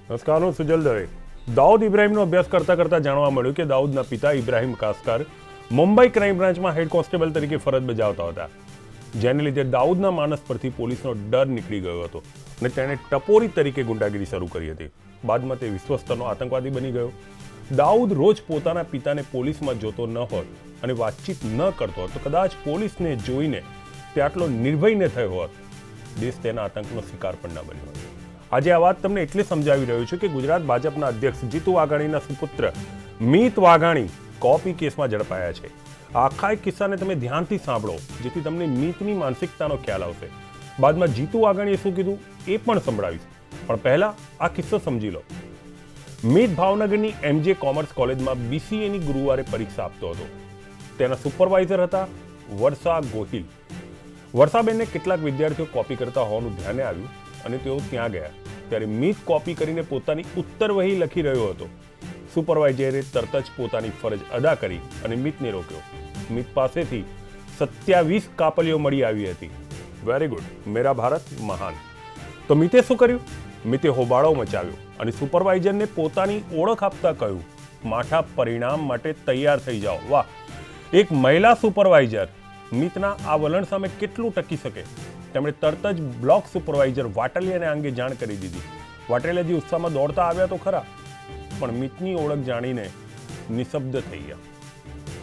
નમસ્કાર, હું સુજલ દવે. દાઉદ ઇબ્રાહિમનો અભ્યાસ કરતા કરતા જાણવા મળ્યું કે દાઉદના પિતા ઇબ્રાહિમ કાસકર મુંબઈ ક્રાઇમ બ્રાન્ચમાં હેડ કોન્સ્ટેબલ તરીકે ફરજ બજાવતા હતા, જેને લીધે દાઉદના માનસ પરથી પોલીસનો ડર નીકળી ગયો હતો અને તેણે ટપોરી તરીકે ગુંડાગીરી શરૂ કરી હતી. બાદમાં તે વિશ્વસ્તરનો આતંકવાદી બની ગયો. દાઉદ રોજ પોતાના પિતાને પોલીસમાં જોતો ન હોત અને વાતચીત ન કરતો હોત તો કદાચ પોલીસને જોઈને તે આટલો નિર્ભય ન થયો હોત. દેશ તેના આતંકનો શિકાર પણ ન બન્યો હતો. આજે આ વાત તમને એટલે સમજાવી રહ્યો છું કે ગુજરાત ભાજપના અધ્યક્ષ જીતુ વાઘાણીના સુપુત્ર મીત વાઘાણી કોપી કેસમાં ઝડપાયા છે. આ આખા એક કિસ્સાને તમે ધ્યાનથી સાંભળો, જેથી તમને મીતની માનસિકતાનો ખ્યાલ આવશે. બાદમાં જીતુ વાઘાણીએ શું કીધું એ પણ સંભળાવીશ, પણ પહેલા આ કિસ્સો સમજી લો. મીત ભાવનગરની MJ કોમર્સ કોલેજમાં BCAની ગુરુવારે પરીક્ષા આપતો હતો. તેના સુપરવાઇઝર હતા વર્ષા ગોહિલ. વર્ષાબેનને કેટલાક વિદ્યાર્થીઓ કોપી કરતા હોવાનું ધ્યાને આવ્યું અને તેઓ ત્યાં ગયા. ત્યારે મીત કોપી કરીને પોતાની ઉત્તરવહી લખી રહ્યો હતો. સુપરવાઇઝરે તરત જ પોતાની ફરજ અદા કરી અને મીતને રોક્યો. મીત પાસેથી 27 કાપલીઓ મળી આવી હતી. વેરી ગુડ, મેરા ભારત મહાન. તો મીતે શું કર્યું? મીતે હોબાળો મચાવ્યો અને સુપરવાઇઝરને પોતાની ઓળખ આપતા કહ્યું, માઠા પરિણામ માટે તૈયાર થઈ જાઓ. વાહ, એક મહિલા સુપરવાઇઝર મીતના આ વલણ સામે કેટલું ટકી શકે? તેમણે તરત જ બ્લોક સુપરવાઇઝર વાટલિયાને અંગે જાણ કરી દીધી. વાટલિયાજી ઉત્સાહમાં દોડતા આવ્યા તો ખરા, પણ મીતની ઓળખ જાણીને નિશબ્દ થઈ ગયા.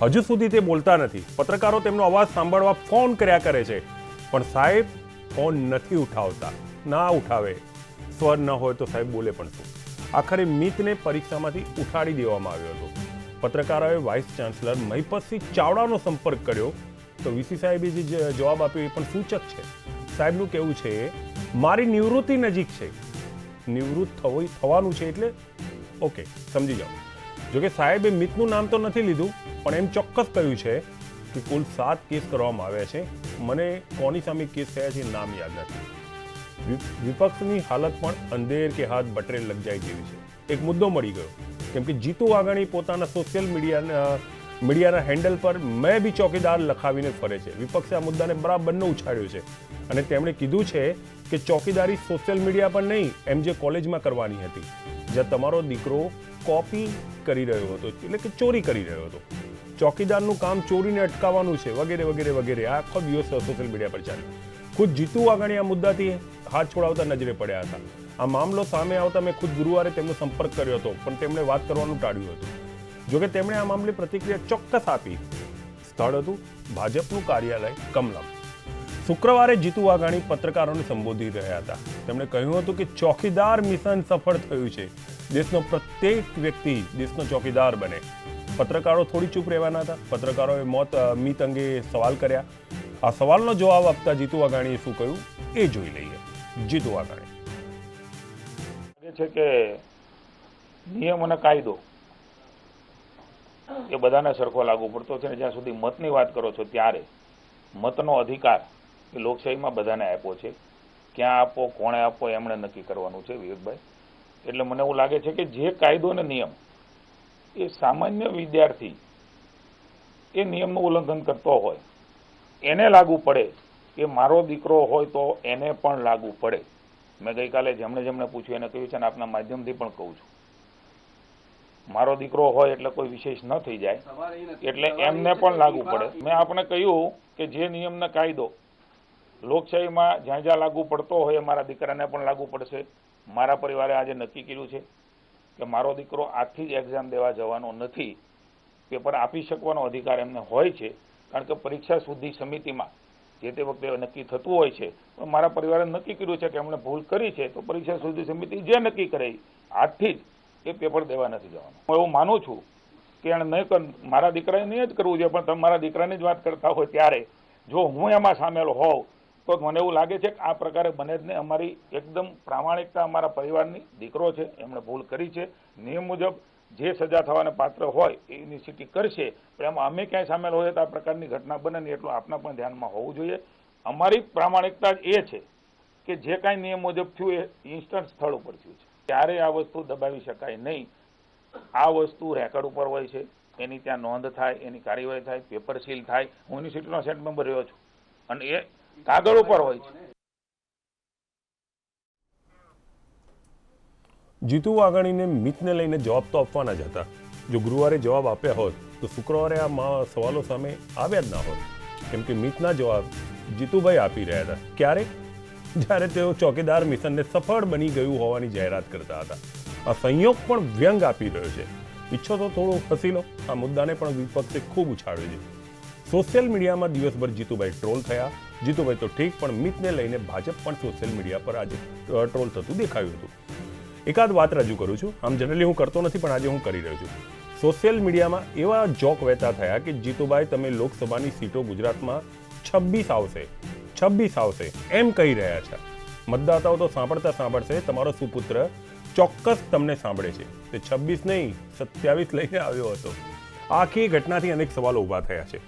હજુ સુધી તે બોલતા નથી. પત્રકારો તેમનો અવાજ સાંભળવા ફોન કર્યા કરે છે, પણ સાહેબ ફોન નથી ઉઠાવતા. ના ઉઠાવે, સ્વર ન હોય તો સાહેબ બોલે પણ શું? આખરે મીતને પરીક્ષામાંથી ઉઠાડી દેવામાં આવ્યો હતો. પત્રકારોએ વાઇસ ચાન્સલર મહિપતસિંહ ચાવડાનો સંપર્ક કર્યો તો VC સાહેબે જે જવાબ આપ્યો એ પણ સૂચક છે. સાહેબનું કહેવું છે, મારી નિવૃત્તિ નજીક છે, નિવૃત્ત થવાનું છે એટલે ઓકે, સમજી જાઓ. જોકે સાહેબે મીતનું નામ તો નથી લીધું, પણ એમ ચોક્કસ કહ્યું છે કે કુલ 7 કેસ કરવામાં આવ્યા છે. મને કોની સામે કેસ થયા છે નામ યાદ નથી. વિપક્ષની હાલત પણ અંધેર કે હાથ બટરે લગ જાય જેવી છે. એક મુદ્દો મળી ગયો, કેમ કે જીતુ વાઘાણી પોતાના સોશિયલ મીડિયાના હેન્ડલ પર મેં બી ચોકીદાર લખાવીને ફરે છે. વિપક્ષે આ મુદ્દાને બરાબરનો ઉછાળ્યો છે અને તેમણે કીધું છે કે ચોકીદારી સોશિયલ મીડિયા પર નહીં, MJ કોલેજમાં કરવાની હતી, જ્યાં તમારો દીકરો કોપી કરી રહ્યો હતો, એટલે કે ચોરી કરી રહ્યો હતો. ચોકીદારનું કામ ચોરીને અટકાવવાનું છે, વગેરે વગેરે વગેરે. આ આખો દિવસ સોશિયલ મીડિયા પર ચાલ્યો. ખુદ જીતુ વાઘાણી આ મુદ્દાથી હાથ છોડાવતા નજરે પડ્યા હતા. આ મામલો સામે આવતા મેં ખુદ ગુરુવારે તેમનો સંપર્ક કર્યો હતો, પણ તેમણે વાત કરવાનું ટાળ્યું હતું. જોકે તેમણે આ મામલે પ્રતિક્રિયા ચોક્કસ આપી. સ્થળ હતું ભાજપનું કાર્યાલય કમલમ. શુક્રવારે જીતુ વાઘાણી પત્રકારોને સંબોધી રહ્યા હતા. તેમણે કહ્યું હતું કે ચોકીદાર મિશન સફળ થયું છે. દેશનો પ્રત્યેક વ્યક્તિ દેશનો ચોકીદાર બને. પત્રકારો થોડી ચૂપ રહેવાના હતા. પત્રકારોએ મીત અંગે સવાલ કર્યા. આ સવાલનો જવાબ આપતા જીતુ વાઘાણીએ શું કહ્યું એ જોઈ લઈએ. જીતુ વાઘાણી છે કે નિયમ અને કાયદો એ બધાને સરખો લાગુ પડતો છે. જ્યાં સુધી મતની વાત કરો છો ત્યારે મતનો અધિકાર એ લોકશાહીમાં બધાને આપ્યો છે. ક્યાં આપો, કોણે આપો, એમણે નક્કી કરવાનું છે, વિવેકભાઈ. એટલે મને એવું લાગે છે કે જે કાયદો અને નિયમ એ સામાન્ય વિદ્યાર્થી એ નિયમનું ઉલ્લંઘન કરતો હોય એને લાગુ પડે, કે મારો દીકરો હોય તો એને પણ લાગુ પડે. મેં ગઈકાલે જેમણે પૂછ્યું એને કહ્યું છે, અને આપના માધ્યમથી પણ કહું છું, મારો દીકરો હોય એટલે કોઈ વિશેષ ન થઈ જાય, એટલે એમને પણ લાગુ પડે. મેં આપણે કહ્યું કે જે નિયમનો કાયદો લોકશાહીમાં જ્યાં જ્યાં લાગુ પડતો હોય મારા દીકરાને પણ લાગુ પડશે. મારા પરિવારે આજે નક્કી કર્યું છે કે મારો દીકરો આજથી જ એક્ઝામ દેવા જવાનો નથી. પેપર આપી શકવાનો અધિકાર એમને હોય છે, કારણ કે પરીક્ષા સુધી સમિતિમાં જે તે વખતે નક્કી થતું હોય છે. પણ મારા પરિવારે નક્કી કર્યું છે કે એમણે ભૂલ કરી છે, તો પરીક્ષા સુધી સમિતિ જે નક્કી કરે આજથી જ એ પેપર દેવા નથી જવાનું. હું એવું માનું છું કે એને નહીં, મારા દીકરાએ નહીં જ કરવું જોઈએ, પણ તમે મારા દીકરાની જ વાત કરતા હોય ત્યારે જો હું એમાં સામેલ હોઉં તો મને એવું લાગે છે કે આ પ્રકારે બને જ નહીં. અમારી એકદમ પ્રામાણિકતા અમારા પરિવારની, દીકરો છે એમણે ભૂલ કરી છે, નિયમ મુજબ જે સજા થવાને પાત્ર હોય એ યુનિવર્સિટી કરશે, પણ એમાં અમે ક્યાંય સામેલ હોઈએ તો આ પ્રકારની ઘટના બને નહીં, એટલું આપના પણ ધ્યાનમાં હોવું જોઈએ. અમારી પ્રામાણિકતા જ એ છે કે જે કાંઈ નિયમ મુજબ થયું એ ઇન્સ્ટન્ટ સ્થળ ઉપર થયું છે, ત્યારે આ વસ્તુ દબાવી શકાય નહીં. આ વસ્તુ રેકર્ડ ઉપર હોય છે, એની ત્યાં નોંધ થાય, એની કાર્યવાહી થાય, પેપર સીલ થાય. હું યુનિવર્સિટીનો સેટ મેમ્બર રહ્યો છું અને એ કાગળ ઉપર હોય છે. જીતુ વાઘાણીને મિતને લઈને જવાબ તો આપવાના જ હતા. જો ગુરુવારે જવાબ આપ્યા હોત તો શુક્રવારે આ સવાલો સામે આવ્યા જ ના હોત, કેમ કે મિતના જવાબ જીતુભાઈ આપી રહ્યા હતા. ક્યારે? જ્યારે તેઓ ચોકીદાર મિશનને સફળ બની ગયું હોવાની જાહેરાત કરતા હતા. આ સંયોગ પણ વ્યંગ આપી રહ્યો છે. ઈચ્છો તો થોડું હસી લો. આ મુદ્દાને પણ વિપક્ષે ખૂબ ઉછાળ્યો છે. સોશિયલ મીડિયામાં દિવસભર જીતુભાઈ ટ્રોલ થયા. જીતુભાઈ તો ઠીક, પણ મિતને લઈને ભાજપ પણ સોશિયલ મીડિયા પર આજે ટ્રોલ થતું દેખાયું હતું. એકાદ વાત રજૂ કરું છું. આમ જનરલી હું કરતો નથી, પણ આજે હું કરી રહ્યો છું. સોશિયલ મીડિયામાં એવા જોક વહેતા થયા કે જીતુભાઈ તમે લોકસભાની સીટો ગુજરાતમાં 26 આવશે એમ કહી રહ્યા છે. મતદાતાઓ તો સાંભળશે, તમારો સુપુત્ર ચોક્કસ તમને સાંભળે છે. તે 26 નહીં 27 લઈને આવ્યો હતો. આખી ઘટનાથી અનેક સવાલો ઊભા થયા છે.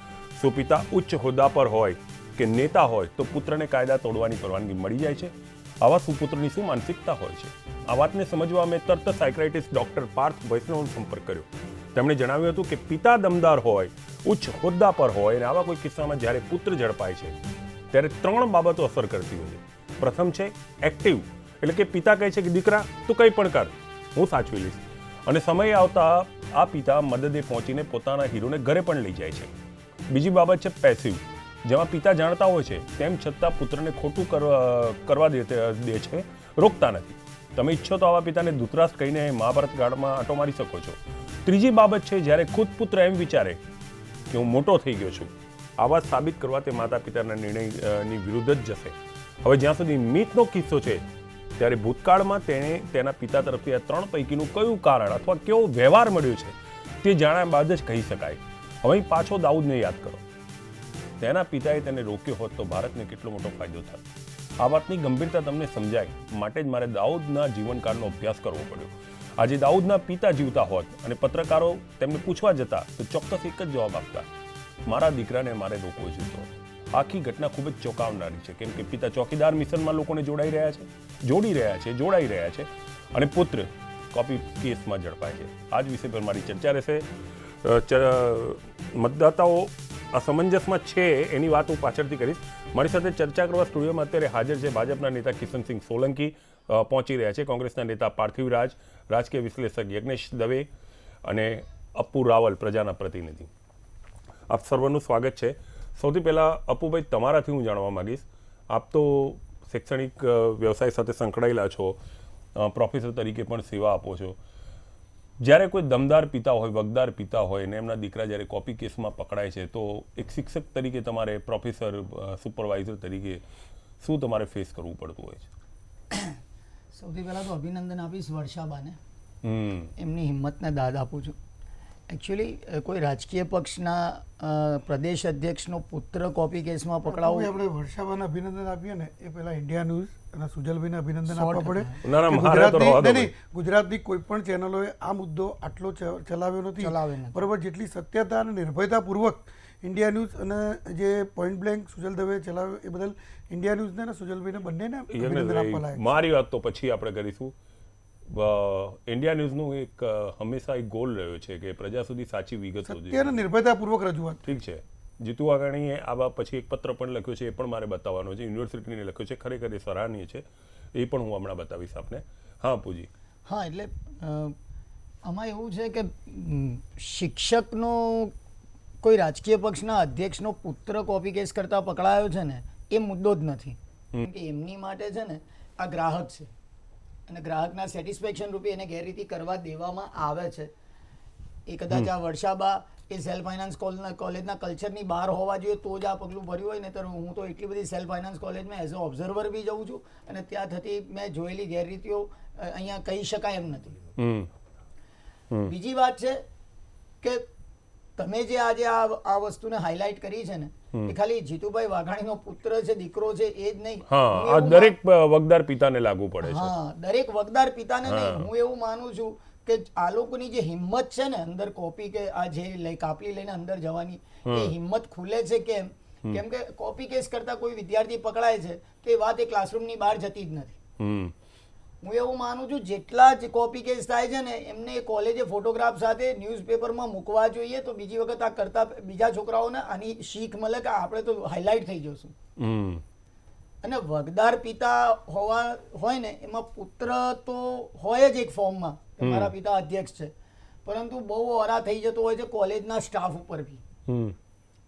શું પિતા ઉચ્ચ હોદ્દા પર હોય કે નેતા હોય તો પુત્રને કાયદા તોડવાની પરવાનગી મળી જાય છે? આવા સુપુત્રની શું માનસિકતા હોય છે? આ વાતને સમજવા મેં તરત સાયક્રેટિસ્ટ ડોક્ટર પાર્થ વૈષ્ણવનો સંપર્ક કર્યો. તેમણે જણાવ્યું હતું કે પિતા દમદાર હોય, ઉચ્ચ હોદ્દા પર હોય અને આવા કોઈ કિસ્સામાં જ્યારે પુત્ર ઝડપાય છે ત્યારે 3 બાબતો અસર કરતી હોય છે. પ્રથમ છે એક્ટિવ, એટલે કે પિતા કહે છે કે દીકરા તું કંઈ પણ કર, હું સાચવી લઈશ. અને સમય આવતા આ પિતા મદદે પહોંચીને પોતાના હીરોને ઘરે પણ લઈ જાય છે. બીજી બાબત છે પેસિવ, જેમાં પિતા જાણતા હોય છે તેમ છતાં પુત્રને ખોટું કરવા દે છે, રોકતા નથી. તમે ઈચ્છો તો આવા પિતાને ધૃતરાષ્ટ્ર કહીને મહાભારત કાળમાં આંટો મારી શકો છો. ત્રીજી બાબત છે જ્યારે ખુદ પુત્ર એમ વિચારે કે હું મોટો થઈ ગયો છું. આ વાત સાબિત કરવા તે માતા પિતાના નિર્ણયની વિરુદ્ધ જ જશે. હવે જ્યાં સુધી મિતનો કિસ્સો છે ત્યારે ભૂતકાળમાં તેણે તેના પિતા તરફથી આ 3 પૈકીનું કયું કારણ અથવા કેવો વ્યવહાર મળ્યો છે તે જાણ્યા બાદ જ કહી શકાય. હવે પાછો દાઉદને યાદ કરો. તેના પિતાએ તેને રોક્યો હોત તો ભારતને કેટલો મોટો ફાયદો થાત. આ વાતની ગંભીરતા તમને સમજાય માટે જ મારે દાઉદના જીવનકાળનો અભ્યાસ કરવો પડ્યો. આજે દાઉદના પિતા જીવતા હોત અને પત્રકારો તેમને પૂછવા જતા તો ચોક્કસ એક જ જવાબ આપતા, મારા દીકરાને મારે રોકવો જોઈતો. આખી ઘટના ખૂબ જ ચોંકાવનારી છે, કેમ કે પિતા ચોકીદાર મિશનમાં લોકોને જોડાઈ રહ્યા છે અને પુત્ર કોપી કેસમાં ઝડપાય છે. આ જ વિષય પર મારી ચર્ચા રહેશે. મતદાતાઓ અસમંજસમાં છે એની વાત હું પાછળથી કરીશ. મારી સાથે ચર્ચા કરવા સ્ટુડિયોમાં અત્યારે હાજર છે ભાજપના નેતા કિશનસિંહ સોલંકી પહોંચી રહ્યા છે, કોંગ્રેસના નેતા પાર્થિવ રાજ, રાજકીય વિશ્લેષક યજ્ઞેશ દવે અને અપ્પુ રાવલ, પ્રજાના પ્રતિનિધિ. આપ સર્વનું સ્વાગત છે. સૌથી પહેલાં અપ્પુભાઈ, તમારાથી હું જાણવા માગીશ, આપ તો શૈક્ષણિક વ્યવસાય સાથે સંકળાયેલા છો, પ્રોફેસર તરીકે પણ સેવા આપો છો. જ્યારે કોઈ દમદાર પિતા હોય, વગદાર પિતા હોય અને એમના દીકરા જ્યારે કોપી કેસમાં પકડાય છે તો એક શિક્ષક તરીકે તમારે, પ્રોફેસર, સુપરવાઇઝર તરીકે શું તમારે ફેસ કરવું પડતું હોય છે? સૌથી પહેલાં તો અભિનંદન આપીશ વર્ષાબાને, એમની હિંમતને દાદ આપું છું. એકચ્યુઅલી કોઈ રાજકીય પક્ષના પ્રદેશ અધ્યક્ષનો પુત્ર કોપી કેસમાં પકડાવો, આપણે વર્ષાબાને અભિનંદન આપીએ ને એ પહેલા ઇન્ડિયા ન્યૂઝ અને સુજલભાઈને અભિનંદન આપવા પડે. ગુજરાતની કોઈ પણ ચેનલોએ આ મુદ્દો આટલો ચલાવ્યો નથી. બરોબર, જેટલી સત્યતા અને નિર્ભયતાપૂર્વક ઇન્ડિયા ન્યૂઝ અને જે પોઈન્ટ બ્લેન્ક સુજલ દવે ચલાવ્યો એ બદલ ઇન્ડિયા ન્યૂઝને અને સુજલભાઈને બંનેને અભિનંદન આપવા લાયક. મારી વાત તો પછી આપણે કરીશું. ઇન્ડિયા ન્યૂઝનું એક હંમેશા એક ગોલ રહ્યો છે કે પ્રજા સુધી સાચી વિગત સત્ય અને નિર્ભયતાપૂર્વક રજૂઆત. ઠીક છે. જીતુ વાઘાણીએ આવા પછી એક પત્ર પણ લખ્યો છે, એ પણ મારે બતાવવાનો છે. યુનિવર્સિટીને લખ્યો છે, ખરેખર એ સરાહનીય છે. એ પણ હું હમણાં બતાવીશ આપને. હા પૂજી. હા, એટલે આમાં એવું છે કે શિક્ષકનો કોઈ રાજકીય પક્ષના અધ્યક્ષનો પુત્ર કોપી કેસ કરતા પકડાયો છે ને એ મુદ્દો જ નથી. એમની માટે છે ને આ ગ્રાહક છે અને ગ્રાહકના સેટિસ્ફેક્શન રૂપે એને ગેરરીતિ કરવા દેવામાં આવે છે. એ કદાચ આ વર્ષાબા એ સેલ્ફ ફાઇનાન્સ કોલેજના કલ્ચરની બહાર હોવા જોઈએ તો જ આ પગલું ભર્યું હોય ને. તો હું તો એટલી બધી સેલ્ફ ફાઇનાન્સ કોલેજમાં એઝ અ ઓબ્ઝર્વર બી જઉં છું અને ત્યાં થતી મેં જોયેલી ગેરરીતિઓ અહીંયા કહી શકાય એમ નથી. બીજી વાત છે કે તમે જે આજે આ વસ્તુને હાઇલાઇટ કરી છે ને એ ખાલી જીતુભાઈ વાઘાણીનો પુત્ર છે, દીકરો છે એ જ નહીં. હા, દરેક વગદાર પિતાને લાગુ પડે છે. હા, દરેક વગદાર પિતાને નહીં. હું એવું માનું છું કે આ લોકોની જે હિંમત છે ને અંદર કોપી કે આ જે કાપલી લઈને અંદર જવાની એ હિંમત ખુલે છે કેમ કે કોપી કેસ કરતા કોઈ વિદ્યાર્થી પકડાય છે તો એ વાત એ ક્લાસરૂમની બહાર જતી જ નથી. હું એવું માનું છું જેટલા જ કોપી કેસ થાય છે ને એમને કોલેજે ફોટોગ્રાફ સાથે ન્યૂઝપેપરમાં મૂકવા જોઈએ તો બીજી વખત આ કરતા બીજા છોકરાઓને આની શીખ મળે કે આપણે તો હાઇલાઇટ થઈ જશું. અને વગદાર પિતા હોય ને એમાં પુત્ર તો હોય જ એક ફોર્મમાં કે મારા પિતા અધ્યક્ષ છે, પરંતુ બહુ ઓરા થઈ જતો હોય છે કોલેજના સ્ટાફ ઉપર બી.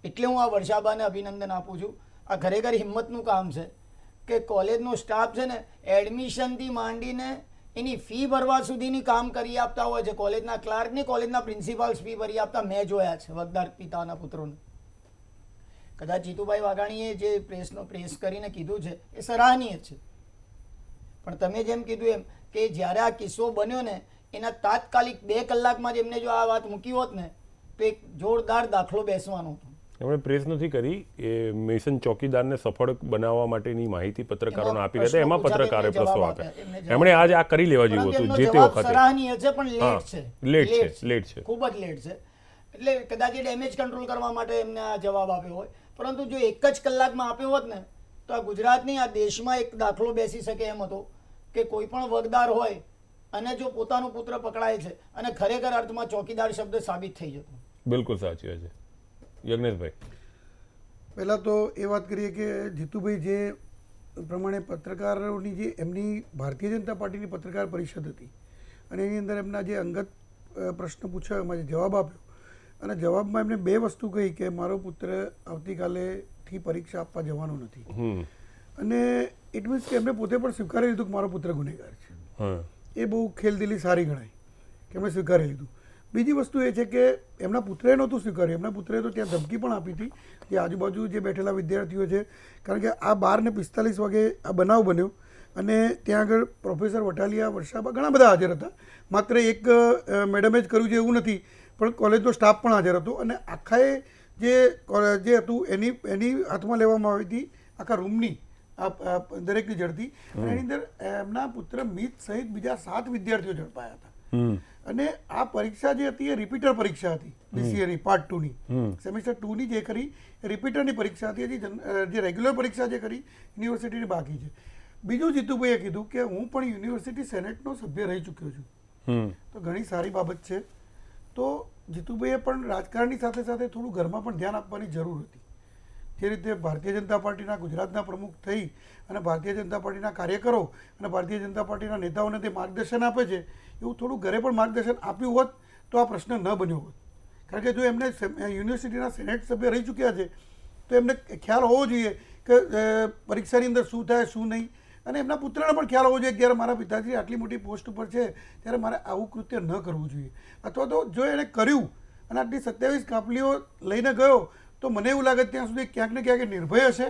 એટલે હું આ વર્ષાબાને અભિનંદન આપું છું. આ ખરેખર હિંમતનું કામ છે કે કોલેજનો સ્ટાફ છે ને એડમિશનથી માંડીને એની ફી ભરવા સુધીની કામ કરી આપતા હોય છે. કોલેજના ક્લાર્કને કોલેજના પ્રિન્સિપાલ્સ ફી ભરી આપતા મેં જોયા છે વગદાર પિતાના પુત્રોને. કદાચ જીતુભાઈ વાઘાણીએ જે પ્રેસ કરીને કીધું છે એ સરાહનીય છે, પણ તમે જેમ કીધું એમ કે જ્યારે આ કિસ્સો બન્યો ને એના તાત્કાલિક 2 કલાકમાં જ એમને જો આ વાત મૂકી હોત ને તો એક જોરદાર દાખલો બેસવાનો હતો. એમણે પ્રેસ નથી કરી, એ મિશન ચોકીદારને સફળ બનાવવા માટેની માહિતી પત્રકારોને આપી હતી, એમાં પત્રકારે પ્રશ્નો આપ્યા. એમણે આજ આ કરી લેવા જેવું હતું જે તે વખતે. સરાહનીય છે પણ લેટ છે, ખૂબ જ લેટ છે. એટલે કદાચ એ ડેમેજ કંટ્રોલ કરવા માટે એમને આ જવાબ આપ્યો હોય, પરંતુ જો 1 જ કલાકમાં આપ્યો હોત ને તો આ ગુજરાતની આ દેશમાં એક દાખલો બેસી શકે એમ હતો કે કોઈ પણ વગદાર હોય અને જો પોતાનો પુત્ર પકડાય છે અને ખરેખર અર્થમાં ચોકીદાર શબ્દ સાબિત થઈ જતો. બિલકુલ સાચી વાત છે. યજ્ઞેશભાઈ, પહેલાં તો એ વાત કરીએ કે જીતુભાઈ જે પ્રમાણે પત્રકારોની જે એમની ભારતીય જનતા પાર્ટીની પત્રકાર પરિષદ હતી અને એની અંદર એમના જે અંગત પ્રશ્ન પૂછ્યો એમાં જે જવાબ આપ્યો અને જવાબમાં એમને 2 વસ્તુ કહી કે મારો પુત્ર આવતીકાલેથી પરીક્ષા આપવા જવાનો નથી, અને ઇટ મીન્સ કે એમને પોતે પણ સ્વીકારી લીધું કે મારો પુત્ર ગુનેગાર છે. એ બહુ ખેલદિલી સારી ગણાય કે એમણે સ્વીકારી લીધું. બીજી વસ્તુ એ છે કે એમના પુત્રએ નહોતું સ્વીકાર્યું, એમના પુત્રએ તો ત્યાં ધમકી પણ આપી હતી જે આજુબાજુ જે બેઠેલા વિદ્યાર્થીઓ છે, કારણ કે આ 12:45 વાગે આ બનાવ બન્યો અને ત્યાં આગળ પ્રોફેસર વટાલિયા, વર્ષાબા ઘણા બધા હાજર હતા. માત્ર એક મેડમે જ કર્યું છે એવું નથી, પણ કોલેજનો સ્ટાફ પણ હાજર હતો અને આખાએ જે હતું એની હાથમાં લેવામાં આવી હતી આખા રૂમની દરેકની ઝડપી, અને એની અંદર એમના પુત્ર મિત સહિત બીજા 7 વિદ્યાર્થીઓ ઝડપાયા હતા. અને આ પરીક્ષા જે હતી એ રિપીટર પરીક્ષા હતી, BCA પાર્ટ 2ની, સેમેસ્ટર 2ની જે કરી રિપીટરની પરીક્ષા હતી. જે રેગ્યુલર પરીક્ષા જે કરી યુનિવર્સિટીની બાકી છે. બીજું જીતુભાઈએ કીધું કે હું પણ યુનિવર્સિટી સેનેટનો સભ્ય રહી ચૂક્યો છું, તો ઘણી સારી બાબત છે. તો જીતુભાઈએ પણ રાજકારણની સાથે સાથે થોડું ઘરમાં પણ ધ્યાન આપવાની જરૂર હતી. જે રીતે ભારતીય જનતા પાર્ટીના ગુજરાતના પ્રમુખ થઈ અને ભારતીય જનતા પાર્ટીના કાર્યકરો અને ભારતીય જનતા પાર્ટીના નેતાઓને તે માર્ગદર્શન આપે છે, એવું થોડું ઘરે પણ માર્ગદર્શન આપ્યું હોત તો આ પ્રશ્ન ન બન્યો હોત. કારણ કે જો એમને યુનિવર્સિટીના સેનેટ સભ્ય રહી ચૂક્યા છે તો એમને ખ્યાલ હોવો જોઈએ કે પરીક્ષાની અંદર શું થાય શું નહીં, અને એમના પુત્રને પણ ખ્યાલ હોવો જોઈએ કે જ્યારે મારા પિતાજી આટલી મોટી પોસ્ટ ઉપર છે ત્યારે મારે આવું કૃત્ય ન કરવું જોઈએ. અથવા તો જો એણે કર્યું અને આટલી 27 કાપલીઓ લઈને ગયો તો મને એવું લાગે ત્યાં સુધી ક્યાંક ને ક્યાંક નિર્ભય હશે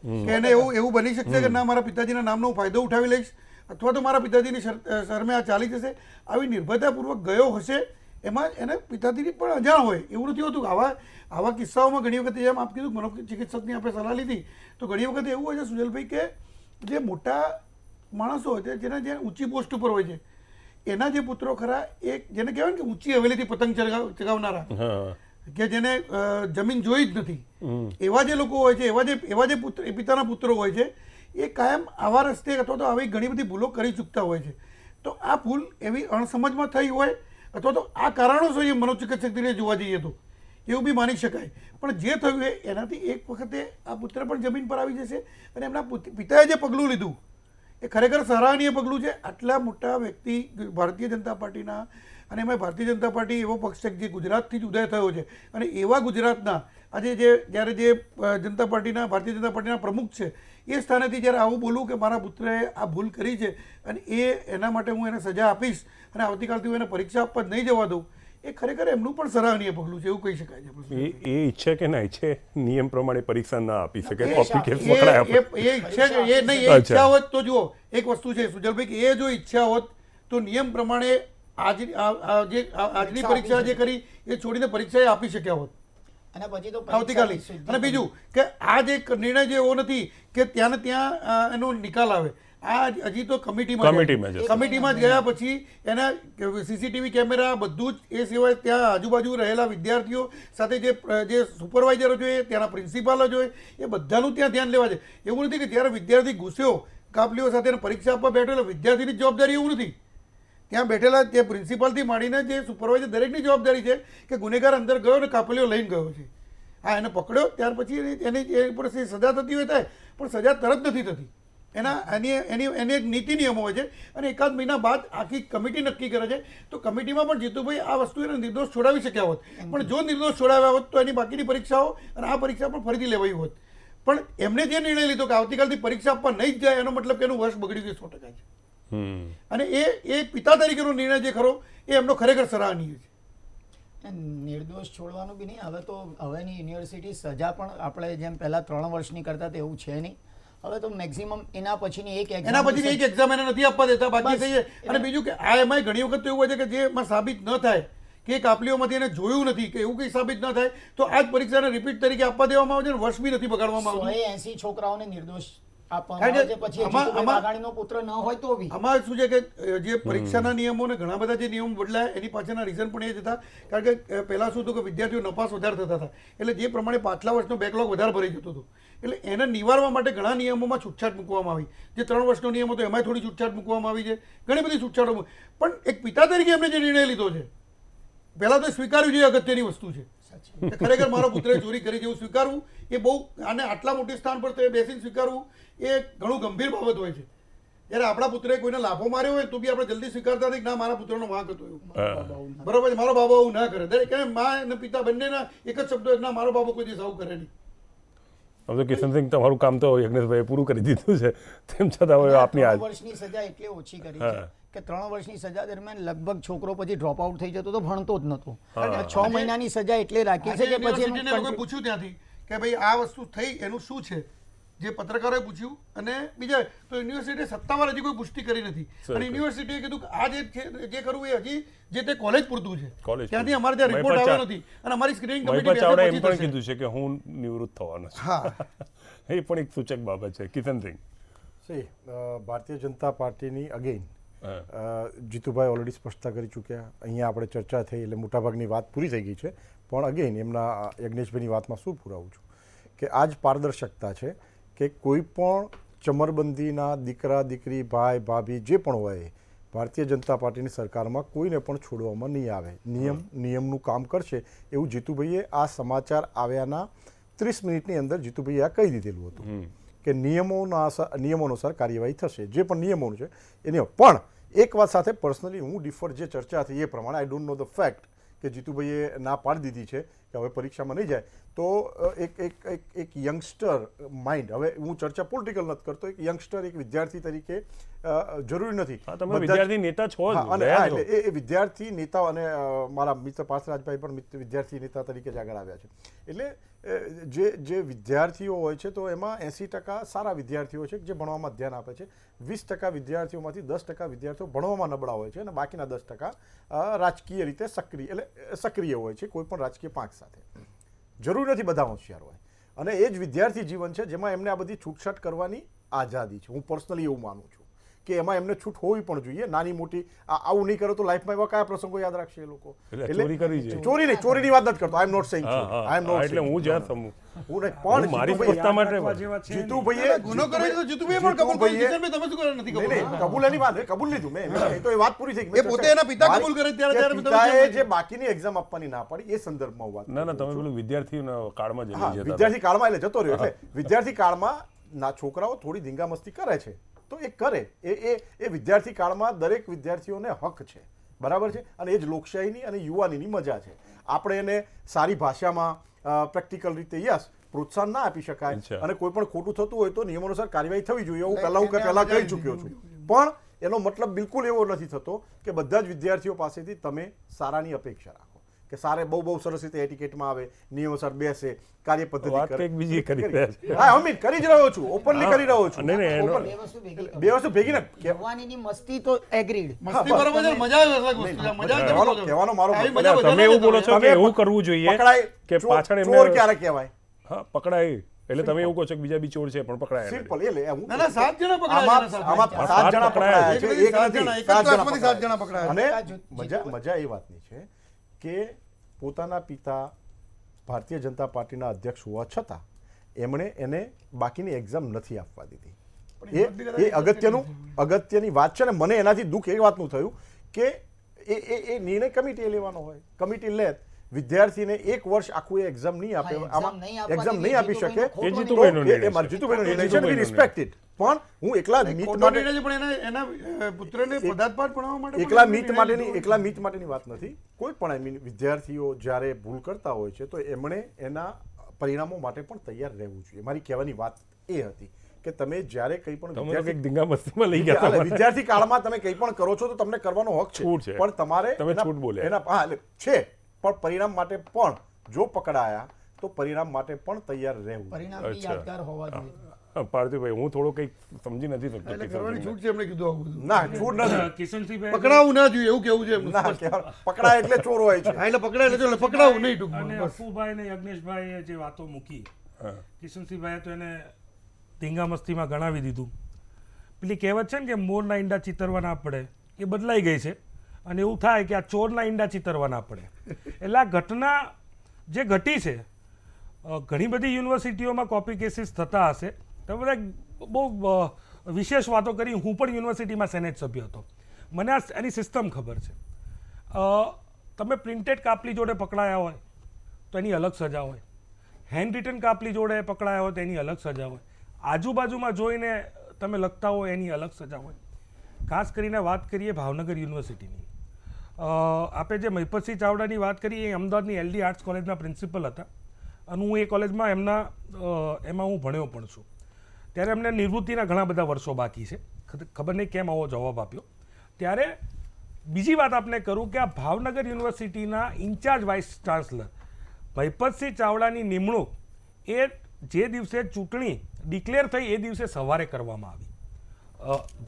કે એને એવું બની શકશે કે ના મારા પિતાજીના નામનો હું ફાયદો ઉઠાવી લઈશ, અથવા તો મારા પિતાજીની શરમે આ ચાલી જશે. આવી નિર્ભયતાપૂર્વક ગયો હશે, એમાં એને પિતાજીની પણ અજાણ હોય એવું નથી હોતું. આવા કિસ્સાઓમાં ઘણી વખત જેમ આપ કીધું મનોચિકિત્સકની આપણે સલાહ લીધી તો ઘણી વખત એવું હોય છે સુજલભાઈ કે જે મોટા માણસો હોય છે જેના જે ઊંચી પોસ્ટ ઉપર હોય છે એના જે પુત્રો ખરા એ જેને કહેવાય ને કે ઊંચી હવેલીથી પતંગ ચગાવનારા, કે જેને જમીન જોઈ જ નથી, એવા જે લોકો હોય છે, એવા જે પિતાના પુત્રો હોય છે, એ કાયમ આવા રસ્તે અથવા તો આવી ઘણી બધી ભૂલો કરી ચૂકતા હોય છે. તો આ ભૂલ એવી અણસમજમાં થઈ હોય અથવા તો આ કારણોસર એ મનોચિકિત્સકને જોવા જઈએ તો એવું બી માની શકાય. પણ જે થયું એ એનાથી એક વખતે આ પુત્ર પણ જમીન પર આવી જશે અને એમના પિતાએ જે પગલું લીધું એ ખરેખર સરાહનીય પગલું છે. આટલા મોટા વ્યક્તિ ભારતીય જનતા પાર્ટીના, અને એમાં ભારતીય જનતા પાર્ટી એવો પક્ષ છે જે ગુજરાતથી જ ઉદય થયો છે, અને એવા ગુજરાતના આજે જ્યારે જે ભારતીય જનતા પાર્ટીના પ્રમુખ છે એ સ્થાનેથી જ્યારે આવું બોલું કે મારા પુત્રએ આ ભૂલ કરી છે અને એના માટે હું એને સજા આપીશ અને આવતીકાલથી હું એને પરીક્ષા આપવા જ નહીં જવા દઉં, એ ખરેખર એમનું પણ સરાહનીય પગલું છે એવું કહી શકાય છે. એ ઈચ્છે કે ના ઈચ્છે નિયમ પ્રમાણે પરીક્ષા ના આપી શકે, ઈચ્છા હોત તો જુઓ એક વસ્તુ છે સુજલભાઈ કે એ જો ઈચ્છા હોત તો નિયમ પ્રમાણે આજની પરીક્ષા જે કરી એ છોડીને પરીક્ષા આપી શક્યા હોત અને પછી તો આવતીકાલે. અને બીજું કે આ જે નિર્ણય જે એવો નથી કે ત્યાં ને ત્યાં એનો નિકાલ આવે. આ હજી તો કમિટીમાં ગયા પછી એના CCTV કેમેરા બધું જ, એ સિવાય ત્યાં આજુબાજુ રહેલા વિદ્યાર્થીઓ સાથે જે સુપરવાઇઝરો જોઈએ, ત્યાંના પ્રિન્સિપાલો જોઈએ, એ બધાનું ત્યાં ધ્યાન લેવા છે. એવું નથી કે જ્યારે વિદ્યાર્થી ઘૂસ્યો કાપલીઓ સાથે પરીક્ષા આપવા બેઠેલો વિદ્યાર્થીની જવાબદારી એવું નથી. ત્યાં બેઠેલા જે પ્રિન્સિપાલથી માંડીને જે સુપરવાઇઝર દરેકની જવાબદારી છે કે ગુનેગાર અંદર ગયો અને કાપલીઓ લઈને ગયો છે. હા એને પકડ્યો ત્યાર પછી એની પર સજા થતી હોય થાય, પણ સજા તરત નથી થતી. એની એક નીતિ નિયમો હોય છે અને એકાદ મહિના બાદ આખી કમિટી નક્કી કરે છે. તો કમિટીમાં પણ જીતુભાઈ આ વસ્તુ એને નિર્દોષ છોડાવી શક્યા હોત, પણ જો નિર્દોષ છોડાવ્યા હોત તો એની બાકીની પરીક્ષાઓ અને આ પરીક્ષા પણ ફરીથી લેવાઈ હોત. પણ એમણે જે નિર્ણય લીધો કે આવતીકાલથી પરીક્ષા આપવા નહીં જ જાય, એનો મતલબ કે એનું વર્ષ બગડી ગયું 100% છે. અને એ પિતા તરીકેનો નિર્ણય જે ખરો એ એમનો ખરેખર સરાહનીય છે. નિર્દોષ છોડવાનું બી નહીં, હવે તો હવેની યુનિવર્સિટી સજા પણ આપણે જેમ પહેલા 3 વર્ષની કરતા તેવું છે નહીં. હવે તો મેક્સિમમ એના પછીની એક એક્ઝામ એને નથી આપવા દેતા, બાકી થઈ જાય. અને બીજું કે આ એમાં ઘણી વખત તો એવું હોય છે કે જેમાં સાબિત ન થાય કે કાપલીઓમાંથી એને જોયું નથી કે એવું કંઈ સાબિત ન થાય તો આ જ પરીક્ષાને રિપીટ તરીકે આપવા દેવામાં આવે છે, વર્ષ બી નથી બગાડવામાં આવતું. 180 છોકરાઓને નિર્દોષ આપવામાં આવે છે, પછી જીતુભાઈ વાઘાણીનો પુત્ર ન હોય તો બી. આમાં શું છે કે જે પરીક્ષાના નિયમો ને ઘણા બધા જે નિયમો બદલાયા એની પાછળના રીઝન પણ એ જ હતા. કારણ કે પહેલા શું હતું કે વિદ્યાર્થીઓ નપાસ વધારે થતા હતા, એટલે જે પ્રમાણે પાછલા વર્ષનો બેકલોગ વધારે ભરાઈ જતો હતો, એટલે એને નિવારવા માટે ઘણા નિયમોમાં છૂટછાટ મૂકવામાં આવી. જે 3 વર્ષનો નિયમ હતો એમાં થોડી છૂટછાટ મૂકવામાં આવી છે, ઘણી બધી છૂટછાટો. પણ એક પિતા તરીકે એમણે જે નિર્ણય લીધો છે, પહેલા તો સ્વીકાર્યું છે, અગત્યની વસ્તુ છે. ખરેખર મારો પુત્રએ ચોરી કરી જેવું સ્વીકારવું એ બહુ, આને આટલા મોટી સ્થાન પર બેસીને સ્વીકારવું એ ઘણું ગંભીર બાબત હોય છે. જ્યારે આપણા પુત્રએ કોઈને લાફો માર્યો હોય તો બી આપણે જલ્દી સ્વીકારતા નથી કે ના મારા પુત્રનો વાંક હતો એવું. બરોબર છે, મારો બાબો આવું ના કરે. દરેક મા અને પિતા બંનેના એક જ શબ્દો, ના મારો બાબો કોઈ દિવસ આવું કરે નહીં. હવે તો કિશનસિંહ તમારું કામ તો યજ્ઞેશભાઈ પૂરું કરી દીધું છે, તેમ છતાં હવે આપની 3 વર્ષની સજા એટલે ઓછી કરી છે કે 3 વર્ષની સજા દરમિયાન લગભગ છોકરો પછી ડ્રોપ આઉટ થઈ જતો તો, ભણતો જ નહોતો. 6 મહિનાની સજા એટલે રાખી છે કે પછી પૂછ્યું ત્યાંથી કે ભાઈ આ વસ્તુ થઈ એનું શું છે, જે પત્રકારોએ પૂછ્યું. અને બીજા તો યુનિવર્સિટીએ સત્તાવાર હજી કોઈ પુષ્ટિ કરી નથી, અને યુનિવર્સિટીએ કીધું કે આ જે કરવું એ હજી જે તે કોલેજ પૂરતું છે, ત્યાંથી અમારે ત્યાં રિપોર્ટ આવ્યો નથી. અને અમારી સ્ક્રીનિંગ કમિટી એમ પણ કીધું છે કે હું નિવૃત્ત થવાનો છું. હા, એ પણ એક સૂચક બાબત છે. કિશનસિંહ, ભારતીય જનતા પાર્ટીની અગેઇન જીતુભાઈ ઓલરેડી સ્પષ્ટતા કરી ચૂક્યા, અહીંયા આપણે ચર્ચા થઈ એટલે મોટાભાગની વાત પૂરી થઈ ગઈ છે. પણ અગેઇન એમના યજ્ઞેશભાઈની વાતમાં શું પુરાવું છું કે આ જ પારદર્શકતા છે કે કોઈ પણ ચમરબંધીના દીકરા દીકરી ભાઈ ભાભી જે પણ હોય ભારતીય જનતા પાર્ટીની સરકારમાં કોઈને પણ છોડવામાં નહીં આવે. નિયમનું કામ કરશે એવું જીતુભાઈએ આ સમાચાર આવ્યાના 30 મિનિટની અંદર જીતુભાઈએ આ કહી દીધેલું હતું કે નિયમો અનુસાર કાર્યવાહી થશે, જે પણ નિયમોનું છે એની. પણ એક વાત સાથે પર્સનલી હું ડિફર, જે ચર્ચા થઈ એ પ્રમાણે I don't know the fact કે જીતુભાઈએ ના પાડી દીધી છે કે હવે પરીક્ષામાં નહીં જાય, તો એક યંગસ્ટર માઇન્ડ, હવે હું ચર્ચા પોલિટિકલ નથી કરતો, એક યંગસ્ટર, એક વિદ્યાર્થી તરીકે જરૂરી નથી તમે વિદ્યાર્થી નેતા છો અને એટલે એ વિદ્યાર્થી નેતા, અને મારા મિત્ર પાર્થરાજભાઈ પણ વિદ્યાર્થી નેતા તરીકે જ આગળ આવ્યા છે. એટલે જે વિદ્યાર્થીઓ હોય છે તો એમાં 80% સારા વિદ્યાર્થીઓ છે જે ભણવામાં ધ્યાન આપે છે. 20% વિદ્યાર્થીઓમાંથી 10% વિદ્યાર્થીઓ ભણવામાં નબળા હોય છે અને બાકીના 10% રાજકીય રીતે સક્રિય હોય છે કોઈ પણ રાજકીય પાંખ સાથે. જરૂર નથી બધા હોશિયાર હોય, અને એ જ વિદ્યાર્થી જીવન છે જેમાં એમને આ બધી છૂટછાટ કરવાની આઝાદી છે. હું પર્સનલી એવું માનું છું કે એમાં એમને છૂટ હોવી પણ જોઈએ. નાની મોટી આવું નહીં કરો તો લાઈફમાં એવા કયા પ્રસંગો યાદ રાખશે એ લોકો? ચોરીની વાત નથી કરતો. આઈ એમ નોટ સેઇંગ એટલે હું જ્યાં સમું હું નહીં, પણ મારી સ્પષ્ટતા માટે જીતુભાઈએ ગુનો કર્યો તો જીતુભાઈએ પણ કબૂલ કર્યું. કિશનભાઈ તમે શું કરવા નથી કબૂલ? કબૂલ એની વાત કબૂલ લીધું મેં, તો એ વાત પૂરી થઈ ગઈ. એ પોતે એના પિતા કબૂલ કરે ત્યારે પિતાએ જે બાકીની એક્ઝામ આપવાની ના પાડી એ સંદર્ભમાં વાત. ના તમે પેલું વિદ્યાર્થીના કાળમાં વિદ્યાર્થી કાળમાં એટલે જતો રહ્યો. એટલે વિદ્યાર્થી કાળમાં ના છોકરાઓ થોડી ધીંગામસ્તી કરે છે તો એ કરે, એ વિદ્યાર્થી કાળમાં દરેક વિદ્યાર્થીઓને હક છે, બરાબર છે. અને એ જ લોકશાહીની અને યુવાનીની મજા છે. આપણે એને સારી ભાષામાં પ્રેક્ટિકલ રીતે યસ પ્રોત્સાહન ના આપી શકાય, અને કોઈ પણ ખોટું થતું હોય તો નિયમો અનુસાર કાર્યવાહી થવી જોઈએ. હું પહેલા કહી ચૂક્યો છું. પણ એનો મતલબ બિલકુલ એવો નથી થતો કે બધા જ વિદ્યાર્થીઓ પાસેથી તમે સારાની અપેક્ષા રાખો કે સારે બહુ સરસ રીતે એટિકેટમાં આવે, નિયમોસર બેસે, કાર્ય પદ્ધતિ બીજી કરી રહ્યા છે. હા, હું કરી જ રહ્યો છું, ઓપનલી કરી રહ્યો છું. બે વસ્તુ ભેગી ને કહેવાની મસ્તી તો એગ્રીડ, મસ્તી બરોબર છે, મજા આવે. કહેવાનો મારો તમે એવું બોલો છો કે એવું કરવું જોઈએ કે પાછળ એમને ચોર ક્યારે કહેવાય? હા, પકડાય એટલે તમે એવું કહો છો કે બીજા બી ચોર છે પણ પકડાય. સિમ્પલ. એટલે ના 7 જણા પકડાયા. આમાં 7 જણા પકડાયા છે, એક નથી, 7 જણા પકડાયા. અને મજા એ વાતની છે કે પોતાના પિતા ભારતીય જનતા પાર્ટીના અધ્યક્ષ હોવા છતાં એમણે એને બાકીની એક્ઝામ નથી આપવા દીધી. એ અગત્યની વાત છે. ને મને એનાથી દુઃખ એ વાતનું થયું કે એ નિર્ણય કમિટીએ લેવાનો હોય. કમિટી લે વિદ્યાર્થીને 1 વર્ષ આખું એ એક્ઝામ નહીં આપે, હા, આમાં exam નહીં આપવાની એક્ઝામ નહીં આપી શકે, એ જીતુભાઈનો તો નિર્ણય એ મારા છે. જીતુભાઈનો નિર્ણય છે, જીતુભાઈનો we respect it. પણ હું એકલા મિત ખોટો માટે નિર્ણય છે, પણ એના પુત્રને પદાર્થપાઠ ભણાવવા માટે પણ એકલા એમણે મિત નિર્ણય માટેની લીધો. એકલા મિત માટેની વાત નથી. કોઈ પણ આઈ મીન વિદ્યાર્થીઓ જ્યારે ભૂલ કરતા હોય છે તો એમણે એના પરિણામો માટે પણ તૈયાર રહેવું જોઈએ. મારી કહેવાની વાત એ હતી કે તમે જ્યારે કંઈ પણ તમે તો કંઈક ધીંગા મસ્તીમાં લઈ ગયા હતા. વિદ્યાર્થી કાળમાં તમે કંઈ પણ કરો છો તો તમને કરવાનો હક છૂટ છે, છે. પણ તમારે તમે એના- છૂટ બોલ્યા. એના હા એટલે છે, પણ પરિણામ માટે પણ જો પકડાયા તો પરિણામ માટે પણ તૈયાર રહેવું. પરિણામ અચ્છા. યાદગાર હોવા જોઈએ. હા, પાર્થિવભાઈ, હું થોડો કંઈક સમજી નથી શકતો એટલે કિશોરજીને. કરવાની છૂટ છે, એમણે કીધું આવું બધું. ના છૂટ નથી. કિશનસિંહભાઈ પકડાવું ના જોઈએ એવું કેવું છે એમનું. ના કહેવાય. પકડાય એટલે ચોર હોય છે. હા, એટલે પકડાય એટલે ચાલો, પકડાવું નહીં ટૂંકમાં. અને બસ. અપુભાઈ ને યજ્ઞેશભાઈએ જે વાતો મૂકી, હા. કિશનસિંહભાઈએ તો એને ધીંગા મસ્તીમાં ગણાવી દીધું. પેલી કહેવત છે ને કે મોરના ઈંડા ચિતરવા ના પડે, એ બદલાઈ ગઈ છે. અને એવું થાય કે આ ચોરના ઈંડા ચિતરવા ના પડે. એટલે આ ઘટના જે ઘટી છે, ઘણી બધી યુનિવર્સિટીઓમાં કોપી કેસીસ થતા હશે. તમે બધા બહુ વિશેષ વાતો કરી. હું પણ યુનિવર્સિટીમાં સેનેટ સભ્ય હતો, મને એની સિસ્ટમ ખબર છે. તમે પ્રિન્ટેડ કાપલી જોડે પકડાયા હોય તો એની અલગ સજા હોય, હેન્ડ રિટન કાપલી જોડે પકડાયા હોય તો એની અલગ સજા હોય, આજુબાજુમાં જોઈને તમે લખતા હોય એની અલગ સજા હોય. ખાસ કરીને વાત કરીએ ભાવનગર યુનિવર્સિટીની. આપણે જે મહિપતસિંહ ચાવડાની વાત કરી, એ અમદાવાદની LD આર્ટ્સ કોલેજના પ્રિન્સિપલ હતા અને હું એ કોલેજમાં એમાં હું ભણ્યો પણ છું. ત્યારે એમને નિવૃત્તિના ઘણા બધા વર્ષો બાકી છે, ખબર નહીં કેમ આવો જવાબ આપ્યો. ત્યારે બીજી વાત આપણે કરું કે આ ભાવનગર યુનિવર્સિટીના ઇન્ચાર્જ વાઇસ ચાન્સલર મહિપતસિંહ ચાવડાની નિમણૂક એ જે દિવસે ચૂંટણી ડિક્લેર થઈ એ દિવસે સવારે કરવામાં આવી.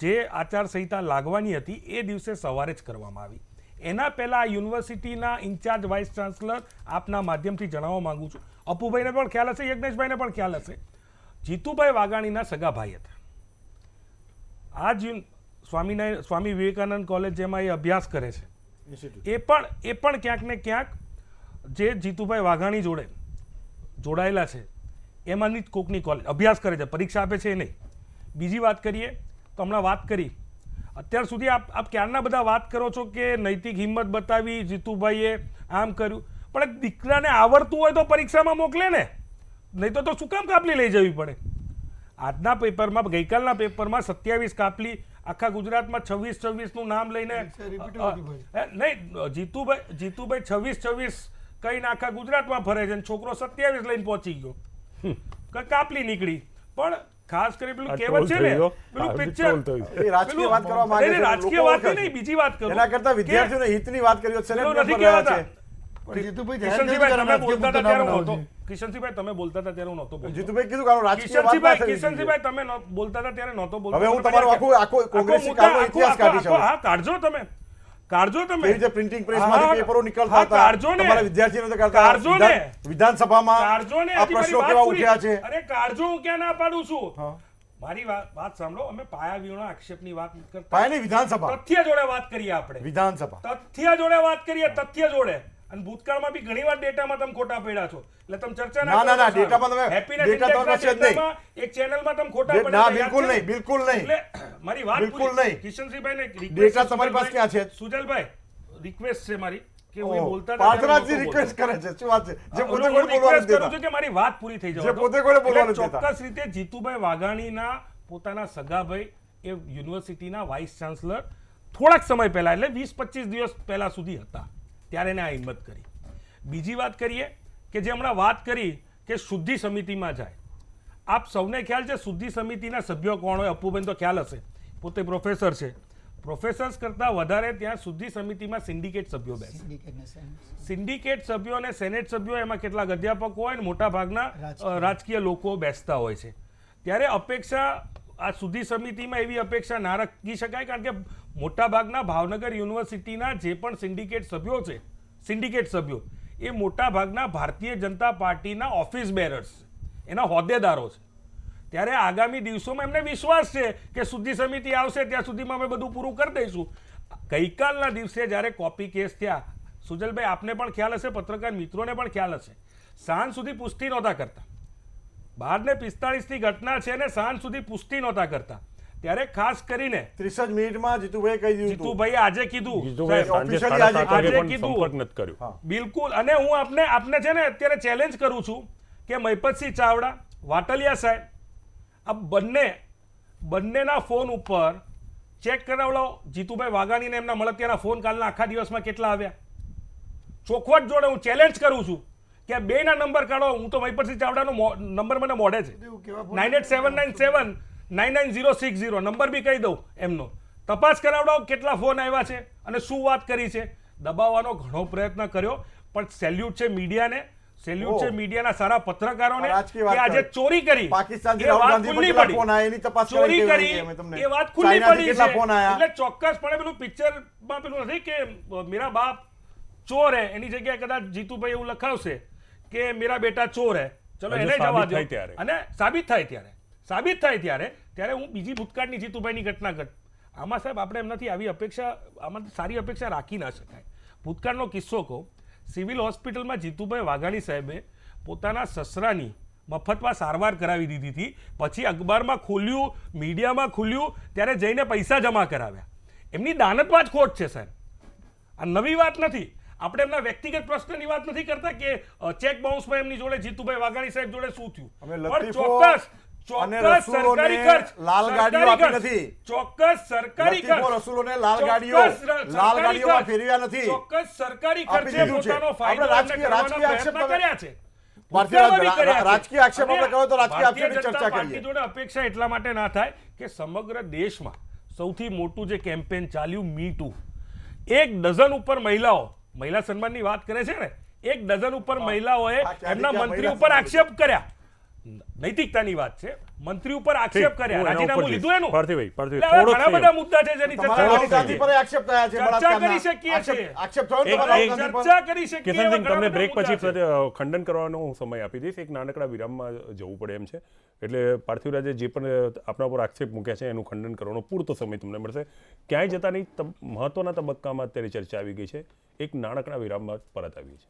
જે આચારસંહિતા લાગવાની હતી એ દિવસે સવારે જ કરવામાં આવી. એના પહેલાં આ યુનિવર્સિટીના ઇન્ચાર્જ વાઇસ ચાન્સલર આપના માધ્યમથી જણાવવા માંગુ છું, અપુભાઈને પણ ખ્યાલ હશે, યજ્ઞેશભાઈને પણ ખ્યાલ હશે, જીતુભાઈ વાઘાણીના સગા ભાઈ હતા. આ જ સ્વામી વિવેકાનંદ કોલેજ જેમાં એ અભ્યાસ કરે છે, એ પણ ક્યાંક ને ક્યાંક જે જીતુભાઈ વાઘાણી જોડે જોડાયેલા છે એમાંની જ કોકની કોલેજ અભ્યાસ કરે છે, પરીક્ષા આપે છે એ નહીં. બીજી વાત કરીએ તો હમણાં વાત કરી, અત્યાર સુધી આપ ક્યારના બધા વાત કરો છો કે નૈતિક હિંમત બતાવી, જીતુભાઈએ આમ કર્યું, પણ એક દીકરાને આવડતું હોય તો પરીક્ષામાં મોકલે ને, નહીં તો શું કામ કાપલી લઈ જવી પડે? આજના પેપરમાં, ગઈકાલના પેપરમાં 27 કાપલી આખા ગુજરાતમાં 26-26નું નામ લઈને નહીં, જીતુભાઈ 26-26 કહીને આખા ગુજરાતમાં ફરે છે અને છોકરો 27 લઈને પહોંચી ગયો, કાપલી નીકળી. પણ ખાસ કરી પેલું કહેવત છે ને, પેલું પિક્ચર એ રાજકીય વાત કરવા માંગે છે. રાજકીય લોકો વાત ઓળખે નહીં, છે. બીજી વાત કરું. એના કરતા વિદ્યાર્થીઓને હિતની વાત કરી હોત, સેનેટ એવું નથી પર રહ્યા કહેવાતા. છે. પણ જીતુભાઈ જાહેર કર્યું કિશનસિંહભાઈ કે તમે રાજકીય બોલતા મુદ્દો હતા ના ત્યારે હું બનાવવો નહોતો. કિશનસિંહભાઈ તમે બોલતા હતા ત્યારે હું નહોતો બોલતો. જીતુભાઈ કીધું કે આનો રાજકીય વાત ના થવી જોઈએ. કિશનસિંહભાઈ તમે બોલતા હતા ત્યારે નહોતો બોલતો. હવે હું તમારો આખો કોંગ્રેસી કાળનો ઇતિહાસ કાઢી શકું. હા, કાઢજો તમે. કેવી રીતે પ્રિન્ટિંગ પ્રેસમાંથી પેપરો નીકળતા હતા, કાઢજો ને. તમારા વિદ્યાર્થીઓ તો કરતા કાઢજો ને. વિધાનસભામાં કાઢજો ને. આ હજી મારી પ્રશ્નો વાત કેવા પૂરી. ઉઠ્યા છે. અરે કાઢજો, હું ક્યાં ના પાડું છું. હા. મારી વાત સાંભળો. અમે પાયા વિહોણા આક્ષેપની વાત કરતા, પાયાની વિધાનસભા, તથ્ય જોડે વાત કરીએ આપણે. વિધાનસભા તથ્ય જોડે વાત કરીએ, તથ્ય જોડે. અને ભૂતકાળમાં બી ઘણીવાર ડેટામાં તમે ખોટા પડ્યા છો, એટલે તમે ચર્ચા ના, ના, ના, કરો. ડેટામાં તમે- Happiness ડેટા Index ના તમારી પાસે જ નહીં. ડેટામાં એક ચેનલમાં તમે ખોટા ના, પડ્યા હતા, બિલકુલ યાદ છે? નહીં, બિલકુલ નહીં. એટલે મારી વાત બિલકુલ પૂરી. નહીં. કિશનસિંહભાઈને એક request ડેટા છે, તમારી પાસે ક્યાં છે? સુજલભાઈ, રિક્વેસ્ટ છે મારી કે હું ઓહ, બોલતા હતા ત્યારે પાર્થનાથજી નહોતો રિક્વેસ્ટ બોલતો. કરે છે, શું વાત છે? જે પોતે હું કોઈ બોલવા request નથી કરું દેતા. છું કે મારી વાત પૂરી થઈ જે જવા દો. પોતે કોઈને બોલવા એટલે નથી દેતા. ચોક્કસ રીતે જીતુભાઈ વાઘાણીના પોતાના સગાભાઈ એ યુનિવર્સિટીના વાઇસ ચાન્સલર થોડાક સમય પહેલા, એટલે 20-25 દિવસ પહેલા સુધી હતા, ત્યારે એને આ હિંમત કરી. બીજી વાત કરીએ કે જે હમણાં વાત કરી કે શુદ્ધિ સમિતિમાં જાય. આપ સૌને ખ્યાલ છે શુદ્ધિ સમિતિના સભ્યો કોણ હોય? અપુબેન તો ખ્યાલ હશે, પોતે પ્રોફેસર છે. પ્રોફેસર્સ કરતાં વધારે ત્યાં શુદ્ધિ સમિતિમાં સિન્ડિકેટ સભ્યો બેસે. સિન્ડિકેટ સભ્યો અને સેનેટ સભ્યો, એમાં કેટલાક અધ્યાપકો હોય અને મોટા ભાગના રાજકીય લોકો બેસતા હોય છે. ત્યારે અપેક્ષા આ શુદ્ધિ સમિતિમાં એવી અપેક્ષા ના રાખી શકાય, કારણ કે મોટા ભાગના ભાવનગર યુનિવર્સિટીના જે પણ સિન્ડિકેટ સભ્યો છે, સિન્ડિકેટ સભ્યો એ મોટા ભાગના ભારતીય જનતા પાર્ટીના ઓફિસ બેરર્સ, એના હોદ્દેદારો છે. ત્યારે આગામી દિવસોમાં એમને વિશ્વાસ છે કે શુદ્ધિ સમિતિ આવશે ત્યાં સુધીમાં અમે બધું પૂરું કરી દઈશું. ગઈકાલના દિવસે જ્યારે કોપી કેસ થયા, સુજલભાઈ આપને પણ ખ્યાલ હશે, પત્રકાર મિત્રોને પણ ખ્યાલ હશે, સાંજ સુધી પુષ્ટિ નહોતા કરતા. 12:45ની ઘટના છે ને સાંજ સુધી પુષ્ટિ નહોતા કરતા. ત્યારે ખાસ કરીને 30 જ મિનિટમાં જીતુભાઈ કહી દીધું જીતુભાઈ આજે કીધું જીતુભાઈ સાહેબ, સાંજે officially 7:30 વાગે આજે પણ કીધું. સંપર્ક નથી કર્યો. બિલકુલ. અને હું આપને છે ને અત્યારે ચેલેન્જ કરું છું કે મહિપતસિંહ ચાવડા, વાટલિયા સાહેબ, આ બંનેના ફોન ઉપર ચેક કરાવડાવો. જીતુભાઈ વાઘાણીને એમના મળતિયાના ફોન કાલના આખા દિવસમાં કેટલા આવ્યા? ચોખવટ જોડે હું ચેલેન્જ કરું છું કે આ બેના નંબર કાઢો. હું તો મહિપતસિંહ ચાવડાનો નંબર મને મોઢે છે, 9879799060 નંબર બી કહી દઉં એમનો. તપાસ કરાવડાવો કેટલા ફોન આવ્યા છે અને શું વાત કરી છે. દબાવવાનો ઘણો પ્રયત્ન કર્યો, પણ સેલ્યુટ છે મીડિયાને, સેલ્યુટ છે મીડિયાના સારા પત્રકારોને કે આજે ચોરી કરી પાકિસ્તાનથી એ રાહુલ વાત ગાંધી ખુલ્લી પર કેટલા પડી. ફોન આયા એની તપાસ ચોરી કરાવી કરી અમે તમને. એ વાત ખુલ્લી ચાઇનાથી પડી કેટલા છે. ફોન આયા? એટલે ચોક્કસપણે પેલું પિક્ચરમાં પેલું નથી કે મેરા બાપ ચોર હે, એની જગ્યાએ કદાચ જીતુભાઈ એવું લખાવશે કે મેરા બેટા ચોર હે. ચલો હજુ એને જવા સાબિત દો. થાય ત્યારે. અને સાબિત થાય ત્યારે હું બીજી ભૂતકાળની જીતુભાઈની ઘટના આમાં સાહેબ આપણે એમનાથી આવી અપેક્ષા, આમાંથી સારી અપેક્ષા રાખી ના શકાય. ભૂતકાળનો કિસ્સો કહું. સિવિલ હોસ્પિટલમાં જીતુભાઈ વાઘાણી સાહેબે પોતાના સસરાની મફતમાં સારવાર કરાવી દીધી હતી. પછી અખબારમાં ખોલ્યું, મીડિયામાં ખુલ્યું, ત્યારે જઈને પૈસા જમા કરાવ્યા. એમની દાનતમાં જ ખોટ છે સાહેબ. આ નવી વાત નથી. આપણે એમના વ્યક્તિગત પ્રશ્નની વાત નથી કરતા કે ચેક બાઉન્સમાં એમની જોડે જીતુભાઈ વાઘાણી સાહેબ જોડે શું થયું. અમે પણ લતીફો અને ચોક્કસ રસૂલોને સરકારી ખર્ચ, લાલ ગાડીઓ આપી નથી. ચોક્કસ સરકારી લતીફો ખર્ચ, રસૂલોને લાલ ગાડીઓ ચોક્કસ સરકારી ગાડીઓમાં ખર્ચ, ફેરવ્યા નથી. ચોક્કસ સરકારી આપી ખર્ચે દીધું છે. પોતાનો ફાયદો આપણે એમને કરવાના રાજકીય પ્રયત્ન કર્યા છે. ભારતીય ભૂતકાળમાં બી કર્યા છે. રાજકીય આક્ષેપ આપણે કરો તો રાજકીય ભારતીય આક્ષેપની જનતા ચર્ચા પાર્ટી કરીએ. જોડે અપેક્ષા એટલા માટે ના થાય કે સમગ્ર દેશમાં સૌથી મોટું જે કેમ્પેન ચાલ્યું મી ટુ, 1 ડઝન ઉપર મહિલા સન્માનની વાત કરે છે ને, 1 ડઝન ઉપર મહિલાઓએ એમના મંત્રી ઉપર આક્ષેપ કર્યા. નૈતિકતાની વાત છે. મંત્રી ઉપર આક્ષેપ કર્યા, રાજીનામું લીધું એનું. પાર્થિવભાઈ, એટલે થોડોક ઘણા બધા મુદ્દા છે જેની ચર્ચા રાહુલ કરી ગાંધી શકીએ. પર આક્ષેપ થયા છે. ચર્ચા કરી શકીએ છીએ. આક્ષેપ થયો ને એક- તમારા એક રાહુલ ગાંધી પર? ચર્ચા કરી શકીએ. કિશનસિંહ, એવા તમને ઘણા બ્રેક બધા પછી મુદ્દા છે. ખંડન કરવાનો હું સમય આપી દઈશ. એક નાનકડા વિરામમાં જવું પડે એમ છે. એટલે પાર્થિવરાજે જે પણ આપણા પર આક્ષેપ મૂક્યા છે એનું ખંડન કરવાનો પૂરતો સમય તમને મળશે. ક્યાંય જતા નહીં. મહત્વના તબક્કામાં અત્યારે ચર્ચા આવી ગઈ છે. એક નાનકડા વિરામમાં પરત આવી છે.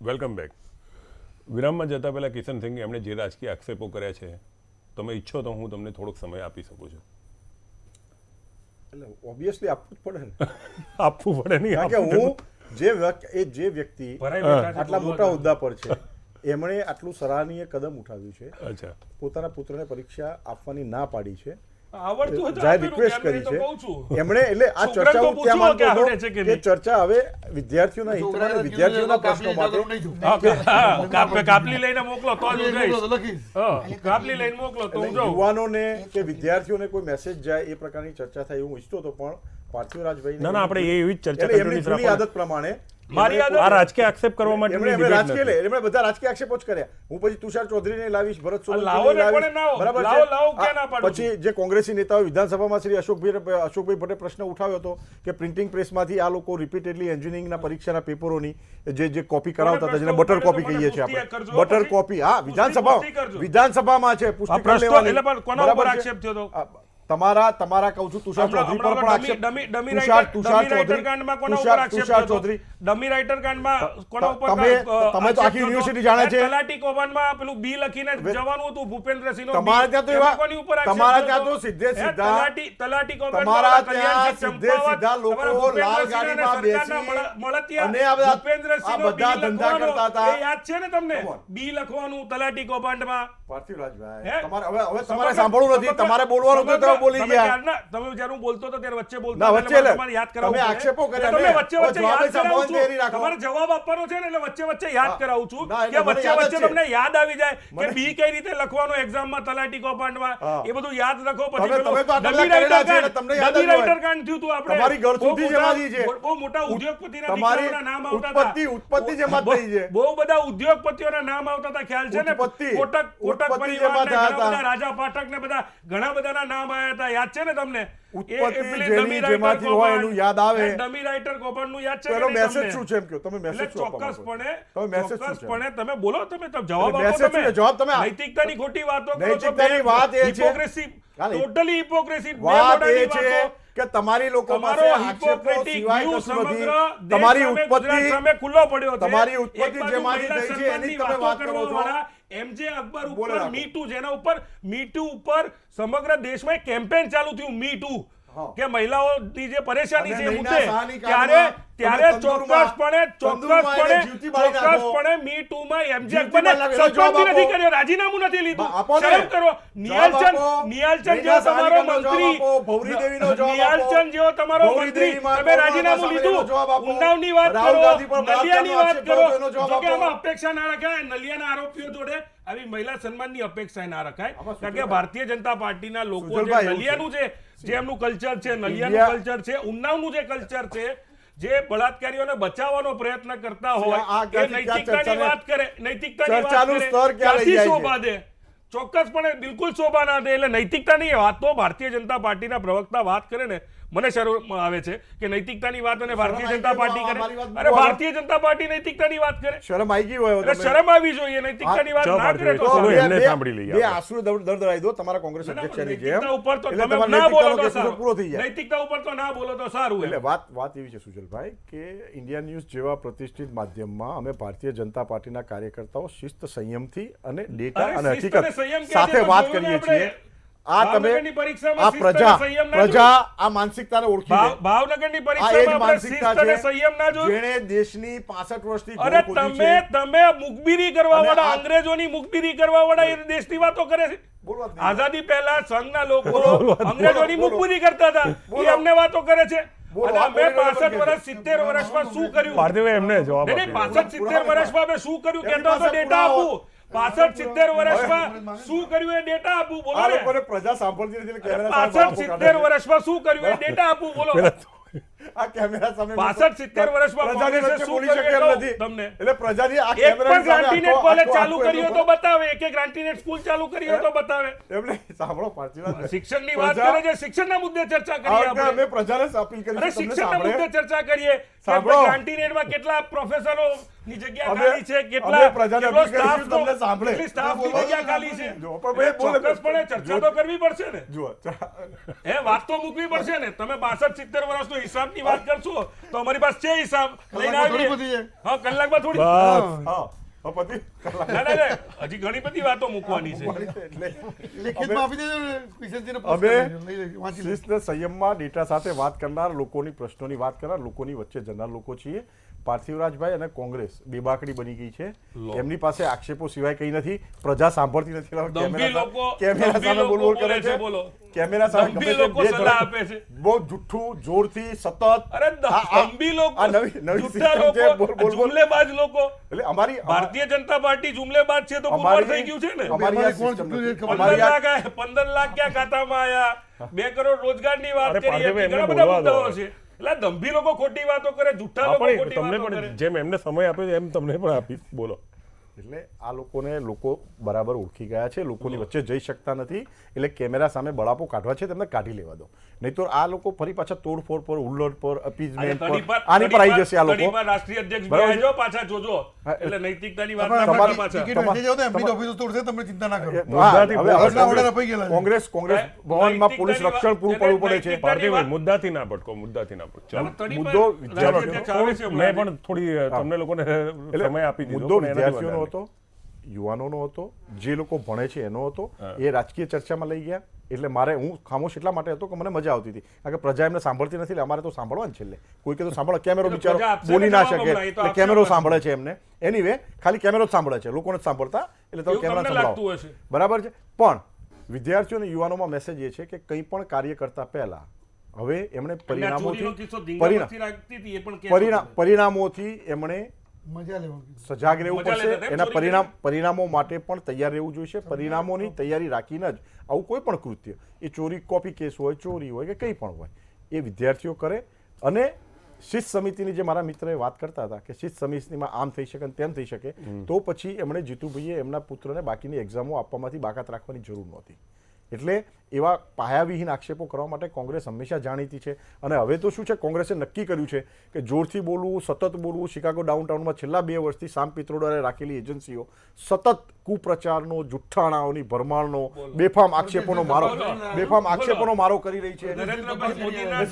Welcome back. વિરામમાં જતા પહેલા કિશનસિંહ એમણે જે રાજકીય આક્ષેપો કર્યા છે, તમે ઈચ્છો તો હું તમને થોડોક સમય આપી શકું છું. એટલે ઓબ્વિયસલી આપવું જ પડે ને. આપવું પડે નહીં. કારણ કે હું જે વ્યક્તિ ભરાઈ બેઠા છે, આટલા બોલવા મોટા દો. હોદ્દા પર છે, એમણે આટલું સરાહનીય કદમ ઉઠાવ્યું છે. અચ્છા, પોતાના પુત્રને પરીક્ષા આપવાની ના પાડી છે. આવડતું હોય તો જાહેર આપેલું, રિક્વેસ્ટ કેમ કરી નહીં તો છે કહું છું. એમણે. એટલે આ છોકરાને ચર્ચા તો હું ત્યાં પૂછ્યું કે માંગતો આવડે છે કે હતો કે નહીં. ચર્ચા હવે વિદ્યાર્થીઓના હિતમાં અને વિદ્યાર્થીઓના પ્રશ્નો માટે કાપલી લઈને મોકલો તો જ હું જઈશ. હા, કાપલી લઈને મોકલો તો હું એટલે જાઉં. યુવાનોને કે વિદ્યાર્થીઓને કોઈ મેસેજ જાય એ પ્રકારની ચર્ચા થાય એવું ઈચ્છતો હતો, પણ પાર્થિવરાજભાઈ ના ના, આપણે એવી જ ચર્ચા એટલે એમની continue જૂની રાખવાની. આદત પ્રમાણે મારી આદત- આ રાજકીય આક્ષેપ કરવા માટે એમણે બધા રાજકીય આક્ષેપો જ કર્યા. હું પછી તુષાર ચૌધરીને લાવીશ, ભરત લાવો ને સોલંકીને કોને ના આવો? બરાબર લાવો, છે? લાવો, ક્યાં ના પાડું પછી જે કોંગ્રેસી નેતાઓ વિધાનસભામાં શ્રી અશોકભાઈ ભટ્ટે પ્રશ્ન ઉઠાવ્યો હતો કે પ્રિન્ટિંગ પ્રેસમાંથી આ લોકો રિપીટેડલી એન્જિનિયરિંગના પરીક્ષાના પેપરોની જે કોપી કરાવતા હતા, જેને બટર કોપી કહીએ છીએ આપણે, બટર કોપી. હા, વિધાનસભામાં છે, પુષ્ટિ કરી પ્રશ્નો લેવાની. એટલે પણ કોના ઉપર બરાબર છે? આક્ષેપ થયો હતો? તમારા કહું છું તુષાર ચૌધરી પર પણ આક્ષેપ. તુષાર ચૌધરી ડમી રાઇટર કાંડમાં કોના ઉપર તમે તો આખી યુનિવર્સિટી જાણે છે. તલાટી કૌભાંડમાં પેલું બી લખીને જવાનું હતું ભૂપેન્દ્રસિંહનો તમારે ત્યાં તો એવા તમારા ત્યાં તો સીધે સીધા તલાટી તમારા ત્યાં સીધે સીધા લોકો લાલ ગાડીમાં બેસી અને આ બધા ધંધા કરતા હતા. યાદ છે ને તમને? બી લખવાનું તલાટી કૌભાંડમાં. પાર્થિવરાજભાઈ, હે? હવે તમારે સાંભળવું નથી, તમારે બોલવાનું હતું, તમે બોલી ગયા. તમે જ્યારે હું બોલતો હતો ત્યારે વચ્ચે બોલતો ના, હતો, વચ્ચે એટલે એટલે તમારે યાદ કરાવવું તમે પડે. આક્ષેપો કર્યા એટલે ને. તમને વચ્ચે વચ્ચે જવાબ યાદ સાંભળવાની કરાવું છું. તૈયારી રાખો. તમારે જવાબ આપવાનો છે ને, એટલે વચ્ચે વચ્ચે યાદ કરાવું છું ના, કે એટલે મને વચ્ચે યાદ જ વચ્ચે છે. તમને યાદ આવી જાય કે બી કઈ રીતે લખવાનું એક્ઝામમાં તલાટી કૌભાંડમાં. હા. એ બધું યાદ રાખો. તમે પછી તો આટલા ડમી કરેલા છે, રાઇટર એટલે તમને યાદ જ ડમી હોય. રાઇટર કાંડ થયું હતું આપણે. તમારી ગળથૂથી જ એમાંથી છે. બહુ મોટા ઉદ્યોગપતિના તમારી દીકરાઓના નામ આવતા હતા. ઉત્પત્તિ જેમાં જ થઈ છે. બહુ બધા ઉદ્યોગપતિઓના નામ આવતા હતા, ખ્યાલ છે ને? ઉત્પત્તિ. કોટક ઉત્પત્તિ પરિવારને જેમાં થયા ઘણા બધા હતા. રાજા પાઠક ને બધા ઘણા બધાના નામ આવ્યા આવ્યા હતા, યાદ છે ને તમને? ઉત્પત્તિ જેની જેમાંથી હોય એનું યાદ આવે. ડમી રાઇટર કૌભાંડનું યાદ છે? એનો મેસેજ શું છે એમ કહો, તમે મેસેજ શું આપવા માંગો? ચોક્કસપણે તમે બોલો, તમે જવાબ આપો. તમે જવાબ તમે નૈતિકતાની ખોટી વાતો કરો છો. નૈતિકતાની વાત એ છે, હિપોક્રેસી, ટોટલી હિપોક્રેસી. વાત એ છે કે તમારી લોકો પાસે આક્ષેપો સિવાય કશું નથી. તમારી ઉત્પત્તિ સામે ખુલ્લો પડ્યો છે. તમારી ઉત્પત્તિ જેમાંથી થઈ છે એની તમે વાત કરો છો. એમજે અકબર ઉપર મી ટુ, જેના ઉપર મી ટુ ઉપર સમગ્ર દેશમાં એક કેમ્પેન ચાલુ થયું, મી ટુ, કે મહિલાઓની જે પરેશાની છે મુદ્દે, ત્યારે ચોક્કસપણે મી ટુ માં એમજે અકબરને સસ્પેન્ડ નથી કર્યો, રાજીનામું નથી લીધું. શરમ કરો. નિહાલચંદ જેવો તમારો મંત્રી, નિહાલચંદ જેવો તમારો મંત્રી, તમે રાજીનામું લીધું. ઉન્નાવની વાત કરો, નલિયાની વાત કરો. જો કે આમાં અપેક્ષા ના રખાય, નલિયાના આરોપીઓ જોડે આવી મહિલા સન્માનની અપેક્ષા ના રખાય, કારણ કે ભારતીય જનતા પાર્ટીના લોકો જે નલિયાનું છે, જે એમનું કલ્ચર છે, નલિયાનું કલ્ચર છે, ઉન્નાવનું જે કલ્ચર છે, જે બળાત્કારીઓને બચાવવાનો પ્રયત્ન કરતા હોય, એ નૈતિકતાની વાત કરે, ક્યાંથી શોભા દે? ચોક્કસપણે બિલકુલ શોભા ના દે. એટલે નૈતિકતાની વાતો ભારતીય જનતા પાર્ટીના પ્રવક્તા વાત કરે ને, મને શરમ આવે છે કે નૈતિકતાની વાત અને ભારતીય જનતા પાર્ટી કરે. અરે ભારતીય જનતા પાર્ટી નૈતિકતાની વાત કરે, શરમ આવી ગઈ હોય, એટલે શરમ આવી જોઈએ. નૈતિકતાની વાત ના કરે તો એમને સાંભળી લઈએ. બે આંસુ દરદરાઈ દો તમારા કોંગ્રેસ અધ્યક્ષની જેમ. નૈતિકતા ઉપર તો એટલે તમે તમારા ના બોલો નૈતિકતાનો તો કેસ સારું. પૂરો થઈ જાય. નૈતિકતા ઉપર તો ના બોલો તો સારું. એટલે વાત એવી છે સુજલભાઈ કે ઇન્ડિયા ન્યૂઝ જેવા પ્રતિષ્ઠિત માધ્યમમાં અમે ભારતીય જનતા પાર્ટીના કાર્યકર્તાઓ શિસ્ત, સંયમથી અને ડેટા અને હકીકત સાથે વાત કરીએ છીએ. આ તમે આ પ્રજા આ માનસિકતાને ઓળખી લે. ભાવનગરની આ એ જ પરીક્ષામાં આપણે માનસિકતા શિસ્ત અને છે સંયમ ના જોયું. જેણે દેશની 65 વર્ષથી અરે ઘોર ખોદી છે. તમે મુખબીરી કરવા અને વાળા, આ- અંગ્રેજોની મુખબીરી કરવા વાળા એ દેશની વાતો કરે છે. બોલવા જ નહીં. આઝાદી પહેલા સંઘના લોકો અંગ્રેજોની મુખબીરી કરતા હતા, એ અમને વાતો કરે છે. અને અમે 65 વર્ષ 70 વર્ષમાં શું કર્યું? ભારતીય એમને જવાબ નહીં, આપ્યો. 65 70 વર્ષમાં અમે શું કર્યું એમની કહેતો તો પાસે ડેટા પુરાવો. આપું. 65 70 વર્ષમાં શું કર્યું એ ડેટા આપું, બોલો આ ને. લોકોને પ્રજા સાંભળતી નથી એટલે કેમેરા સામે 65 બાપો 70 કાઢે વર્ષમાં શું કર્યું એ ડેટા આપું, બોલો. છે. આ કેમેરા સામે 65 70 વર્ષમાં પ્રજાની કોંગ્રેસે વચ્ચે શું બોલી કર્યું શકે એમ એ નથી. કહું તમને. એટલે પ્રજાની આ એક કેમેરા પણ ગ્રાન્ટીનેટ સામે કોલેજ આખો- ચાલુ આખો કર્યો તો બતાવે, એક ગ્રાન્ટીનેટ સ્કૂલ ચાલુ કર્યો તો બતાવે. એમને સાંભળો પાર્થિવરાજ. શિક્ષણની વાત પ્રજા- કરે છે, શિક્ષણના મુદ્દે ચર્ચા આ કરીએ વખતે આપણે. અમે પ્રજાને અપીલ કરી અરે છે, તમને શિક્ષણના સાંભળે. મુદ્દે ચર્ચા કરીએ કે સાંભળો. ગ્રાન્ટીનેટમાં કેટલા પ્રોફેસરો ની જગ્યા અમે- ખાલી છે, કેટલા અમે પ્રજાને કેટલો અપીલ કરીશું, સ્ટાફનો- તમને સાંભળે. કેટલી સ્ટાફની જગ્યા ખાલી છે. જો, પણ ભાઈ બોલે. ચોક્કસપણે ચર્ચા તો કરવી પડશે ને. જુઓ એ વાત તો મૂકવી પડશે ને. તમે 65 70 વર્ષનો હિસાબની વાત કરશો તો અમારી પાસે છે હિસાબ, લઈને આવીએ. હા, કલાકમાં થોડી. હા પતિ ના, ના, ના, હજી ઘણી બધી વાતો મૂકવાની છે. એટલે લેખિતમાં આપી દેજો ને, કિશનજીને પ્રશ્ન અમે લઈ લેજો, વાંચી લેજો. શિસ્ત ને સંયમમાં ડેટા સાથે વાત કરનાર, લોકોની પ્રશ્નોની વાત કરનાર, લોકોની વચ્ચે જનાર લોકો છીએ. પાર્થિવરાજભાઈ અને કોંગ્રેસ બેબાકડી બની ગઈ છે. એમની પાસે આક્ષેપો સિવાય કંઈ નથી. પ્રજા સાંભળતી નથી. દંભી લોકો કેમેરા સામે બોલ બોલ કરે છે. બોલો. કેમેરા સામે દંભી ગમે તે લોકો બે સલાહ ધડક- આપે છે. બહુ જુઠ્ઠું, જોરથી, સતત. અરે દંભી લોકો, આ નવી જુઠ્ઠા system છે. લોકો, બોલ, બોલ, બોલ. જુમલેબાજ લોકો. એટલે અમારી ભારતીય જનતા પાર્ટી જુમલેબાજ છે તો પુરવાર થઈ ગયું છે ને. અમારી આ કોણ system જુઠ્ઠું નથી. છે ખબર 15 અમારી આ- લાખ આયા, 15 લાખ ક્યાં ખાતામાં આયા, 2 કરોડ રોજગારની વાત અરે કરી, પાર્થિવભાઈ, ઘણા એમને બધા બોલવા દો. મુદ્દાઓ છે. એટલે દંભી લોકો ખોટી વાતો કરે, જુઠ્ઠા હા, લોકો પણ ખોટી તમને વાતો પણ કરે. જેમ એમને સમય આપ્યો છે એમ તમને પણ આપીશ. બોલો. એટલે આ લોકોને લોકો બરાબર ઓળખી ગયા છે, લોકોની વચ્ચે જઈ શકતા નથી. એટલે કેમેરા સામે બળાપો કાઢવા છે, તેમને કાઢી લેવા દો. નહીં તો આ લોકો ફરી પાછા તોડફોડ પર, હુલ્લડ પર, અપીઝમેન્ટ પર, આની પર આવી જશે આ લોકો. કડીમાં રાષ્ટ્રીય અધ્યક્ષ બરાબર બી છે. આવજો, પાછા જોજો. હા, એટલે નૈતિકતાની વાત તમારે ના તમારી- કરો પાછા. ટિકિટ વેચી જાઓ તો એમની જ ઓફિસો તોડશે, તમે ચિંતા ના કરો. હા, મુદ્દાથી હવે બોલો. આટલા ઓર્ડર અપાઈ ગયેલા છે. કોંગ્રેસ ભવનમાં પોલીસ રક્ષણ પૂરું પડવું પડે છે. પાર્થિવભાઈ, મુદ્દાથી ના ભટકો, મુદ્દાથી ના ભટકો. ચાલો. કડીમાં મુદ્દો રાષ્ટ્રીય અધ્યક્ષ આવે છે મેં હમણાં. પણ થોડી તમને લોકોને સમય આપી દીધો. મુદ્દો પણ એનાથી વિદ્યાર્થીઓનો વધારે. હતો, યુવાનોનો હતો, જે લોકો ભણે છે એનો હતો. એ રાજકીય ચર્ચામાં લઈ ગયા. એટલે હું ખામોશ એટલા માટે હતો કે મને મજા આવતી હતી, કારણ કે પ્રજા એમને સાંભળતી નથી. એટલે અમારે તો સાંભળવાનું છેલ્લે. કોઈ કે તો સાંભળો, કેમેરો તો બિચારો પ્રજા આપશે બોલી ને ના જવાબ શકે, હમણાં, એ તો એટલે આપશે કેમેરો હમણાં. સાંભળે છે એમને. એનીવે ખાલી કેમેરો જ સાંભળે છે, લોકોને જ સાંભળતા. એટલે તમે એવું કેમેરા તમને સંભળાવો. લાગતું હશે. બરાબર છે. પણ વિદ્યાર્થીઓ અને યુવાનોમાં મેસેજ એ છે કે કંઈ પણ કાર્ય કરતા પહેલા હવે એમણે એમને આ ચોરીનો કિસ્સો પરિણામોથી ધીંગામસ્તી રાખતી હતી, એ પણ કેસ હતો. પરિણામોથી એમણે મજા લેવાનું. સજાગ રહેવું મજા લેતા પડશે. હતા, એના ચોરી પરિણામો માટે પણ તૈયાર રહેવું જોઈશે. પરિણામોની તૈયારી રાખીને જ આવું કોઈ પણ કૃત્ય, એ ચોરી, કોપી કેસ હોય, ચોરી હોય કે કંઈ પણ હોય, એ વિદ્યાર્થીઓ કરે. અને શિસ્ત સમિતિની જે મારા મિત્રએ વાત કરતા હતા કે શિસ્ત સમિતિમાં આમ થઈ શકે અને તેમ થઈ શકે, તો પછી એમણે જીતુભાઈએ એમના પુત્રને બાકીની એક્ઝામો આપવામાંથી બાકાત રાખવાની જરૂર નહોતી. એટલે એવા પાયાવિહીન આક્ષેપો કરવા માટે કોંગ્રેસ હંમેશા જાણીતી છે. અને હવે તો શું છે, કોંગ્રેસે નક્કી કર્યું છે કે જોરથી બોલવું, સતત બોલવું. શિકાગો ડાઉનટાઉનમાં છેલ્લા 2 વર્ષથી સામ પિત્રોડાએ રાખેલી એજન્સીઓ સતત કુપ્રચારનો, જુઠ્ઠાણાઓની ભરમારનો, બેફામ આક્ષેપોનો મારો કરી રહી છે.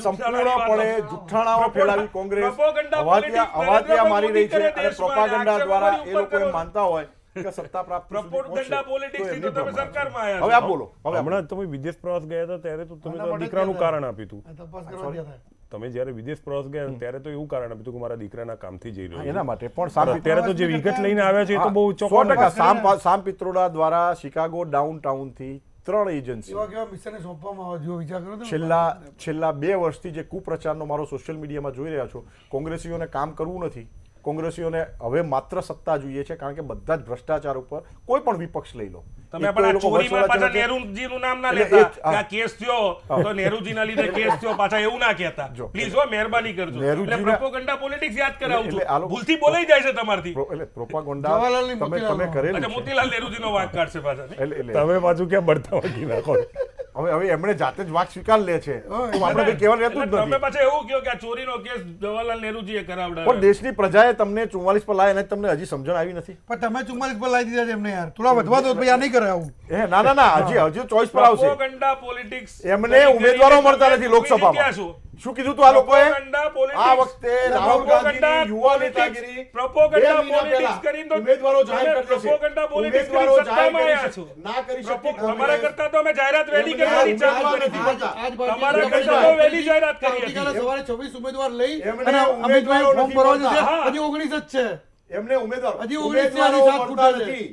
સંપૂર્ણપણે જુઠ્ઠાણાઓ ફેલાવી કોંગ્રેસ અવાતિયા મારી રહી છે અને પ્રોપાગેન્ડા દ્વારા એ લોકો એમ માનતા હોય કે સત્તા પ્રાપ્તિ હવે આપ બોલો. હમણાં તમે વિદેશ પ્રવાસ ગયા હતા ત્યારે તો તમે તમારા દીકરાનું કારણ આપ્યું હતું. તમે જ્યારે વિદેશ પ્રવાસ ગયા ત્યારે તો એવું કારણ આપ્યું હતું કે મારા દીકરાના કામથી જઈ રહ્યો એના માટે પણ અત્યારે તો જે વિગત લઈને આવ્યા છે એ તો બહુ 100% સામ પિત્રોડા દ્વારા શિકાગો ડાઉનટાઉનથી 3 એજન્સી છેલ્લા 2 વર્ષથી જે કુપ્રચારનો મારો સોશિયલ મીડિયામાં જોઈ રહ્યા છો, કોંગ્રેસીઓને કામ કરવું નથી. કોંગ્રેસીઓને હવે માત્ર સત્તા જોઈએ છે, કારણ કે બધા જ ભ્રષ્ટાચાર ઉપર કોઈ પણ વિપક્ષ લઈ લો. તમે પણ ચોરીમાં પાછા નેહરુજીનું નામ ના લેતા કે આ કેસ થયો તો નેહરુજીના લીધે કેસ થયો, પાછા એવું ના કહેતા. પ્લીઝ હો, મહેરબાની કરજો. એટલે પ્રોપોગન્ડા પોલિટિક્સ યાદ કરાવું છું. ભૂલથી બોલાઈ જાય છે તમારથી. એટલે પ્રોપોગન્ડા તમે કરેલું છે. મોતીલાલ નેહરુજીનો વાંક કાઢશે પાછા. તમે પાછું ક્યાં બળતા વાગી નાખો. હવે એમણે જાતે જ વાંક સ્વીકાર લે છે. આપણે કઈ કહેવાનું રહેતું જ નથી. તમે પાછા એવું કહો કે આ ચોરીનો કેસ જવાહરલાલ નેહરુજીએ કરાવડાવ્યો. પણ દેશની પ્રજાએ તમને 44 પર લાવ્યા, તમને હજી સમજણ આવી નથી. પણ તમે 44 પર લાવી દીધા છે એમને યાર. થોડા વધવા દો ભાઈ, આ નહીં કરે આવું. ના હજી 24 પર આવશે. પ્રોપોગન્ડા પોલિટિક્સ એમને ઉમેદવારો મળતા નથી લોકસભામાં. શું કીધું તું આ લોકોએ? આ વખતે રાહુલ ગાંધીની યુવા નેતાગીરી પ્રોપોગન્ડા પોલિટિક્સ કરીને ઉમેદવારો જાહેર કરી દેશે. પ્રોપોગન્ડા પોલિટિક્સ કરીને સત્તામાં આવ્યા છો. ના કરી શકે. તમારા કરતા તો અમે જાહેરાત વહેલી કરવાની ચાલુ કરી દીધી. તમારા કરતા તો વહેલી જાહેરાત કરી હતી. સવારે 26 ઉમેદવાર લઈ એમને અને ઉમેદવારો ફોર્મ ભરવાનું છે. હા. હજી 19 જ છે. એમને ઉમેદવારો હજી 19 ઉમેદવારો થી 7 મળતા ફૂટા છે. નથી.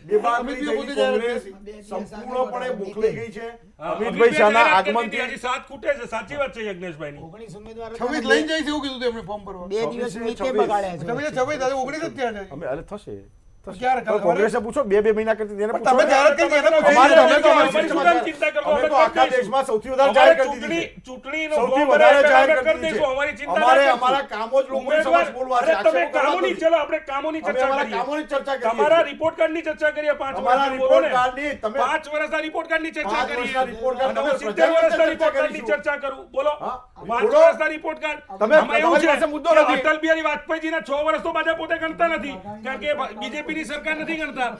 બેબાકરી અમિતભાઈ થયેલી પોતે કોંગ્રેસ સંપૂર્ણપણે બોખલાઈ ગઈ છે. અમિતભાઈ અમિતભાઈ શાહના જાહેરાત કરી આગમનથી દીધી. હજી 7 ખૂટે છે. સાચી વાત છે યજ્ઞેશભાઈની. 19 ઉમેદવારો 26 લઈને જાય છે એવું કીધું હતું એમને ફોર્મ ભરવા. 2 દિવસ નીચે 26 બગાડ્યા છે. તમે 26 આજે 19 જ થયા છે. અમે અરે થશે. ક્યારે હવે કોંગ્રેસે પૂછો 2 મહિના કરતી તેને પૂછો. તમે જાહેરાત કરી એને પૂછો. અમારે અમે તો અમારી અમારી શું કામ ચિંતા કરવો? અમે તો અમે આખા કરી દેશમાં દઈશું. સૌથી વધારે જાહેર અમારે કરી દીધી. ચૂંટણીનો સૌથી ફોર્મ વધારે ભરાય જાહેર અમે કરી કરી દીધી દઈશું. છે. અમારી ચિંતા અમારે ના અમારા કરશો. કામો જ લોકોની ઉમેદવાર- સમક્ષ બોલવા છે. અરે તમે આક્ષેપો કરવા કામોની નથી. ચલો આપણે કામોની અમે ચર્ચા અમારા કરીએ. કામોની ચર્ચા કરીએ તમારા છીએ. રિપોર્ટ કાર્ડની ચર્ચા કરીએ. 5 અમારા વર્ષની બોલો રિપોર્ટ ને. કાર્ડની તમે 5 વર્ષના રિપોર્ટ કાર્ડની ચર્ચા 5 કરીએ. વર્ષના રિપોર્ટ કાર્ડ અને તમે 70 વર્ષના પ્રજાની રિપોર્ટ કાર્ડની ચર્ચા ચર્ચા કરું. બોલો. હા. 5 બોલો. વર્ષના રિપોર્ટ કાર્ડ. તમે- આમાં એવું તમારી છે પાસે મુદ્દો કે નથી. અટલ બિહારી વાજપેયીજીના 6 વર્ષ તો ભાજપ પોતે ગણતા નથી, કારણ કે બીજેપીની સરકાર નથી ગણતા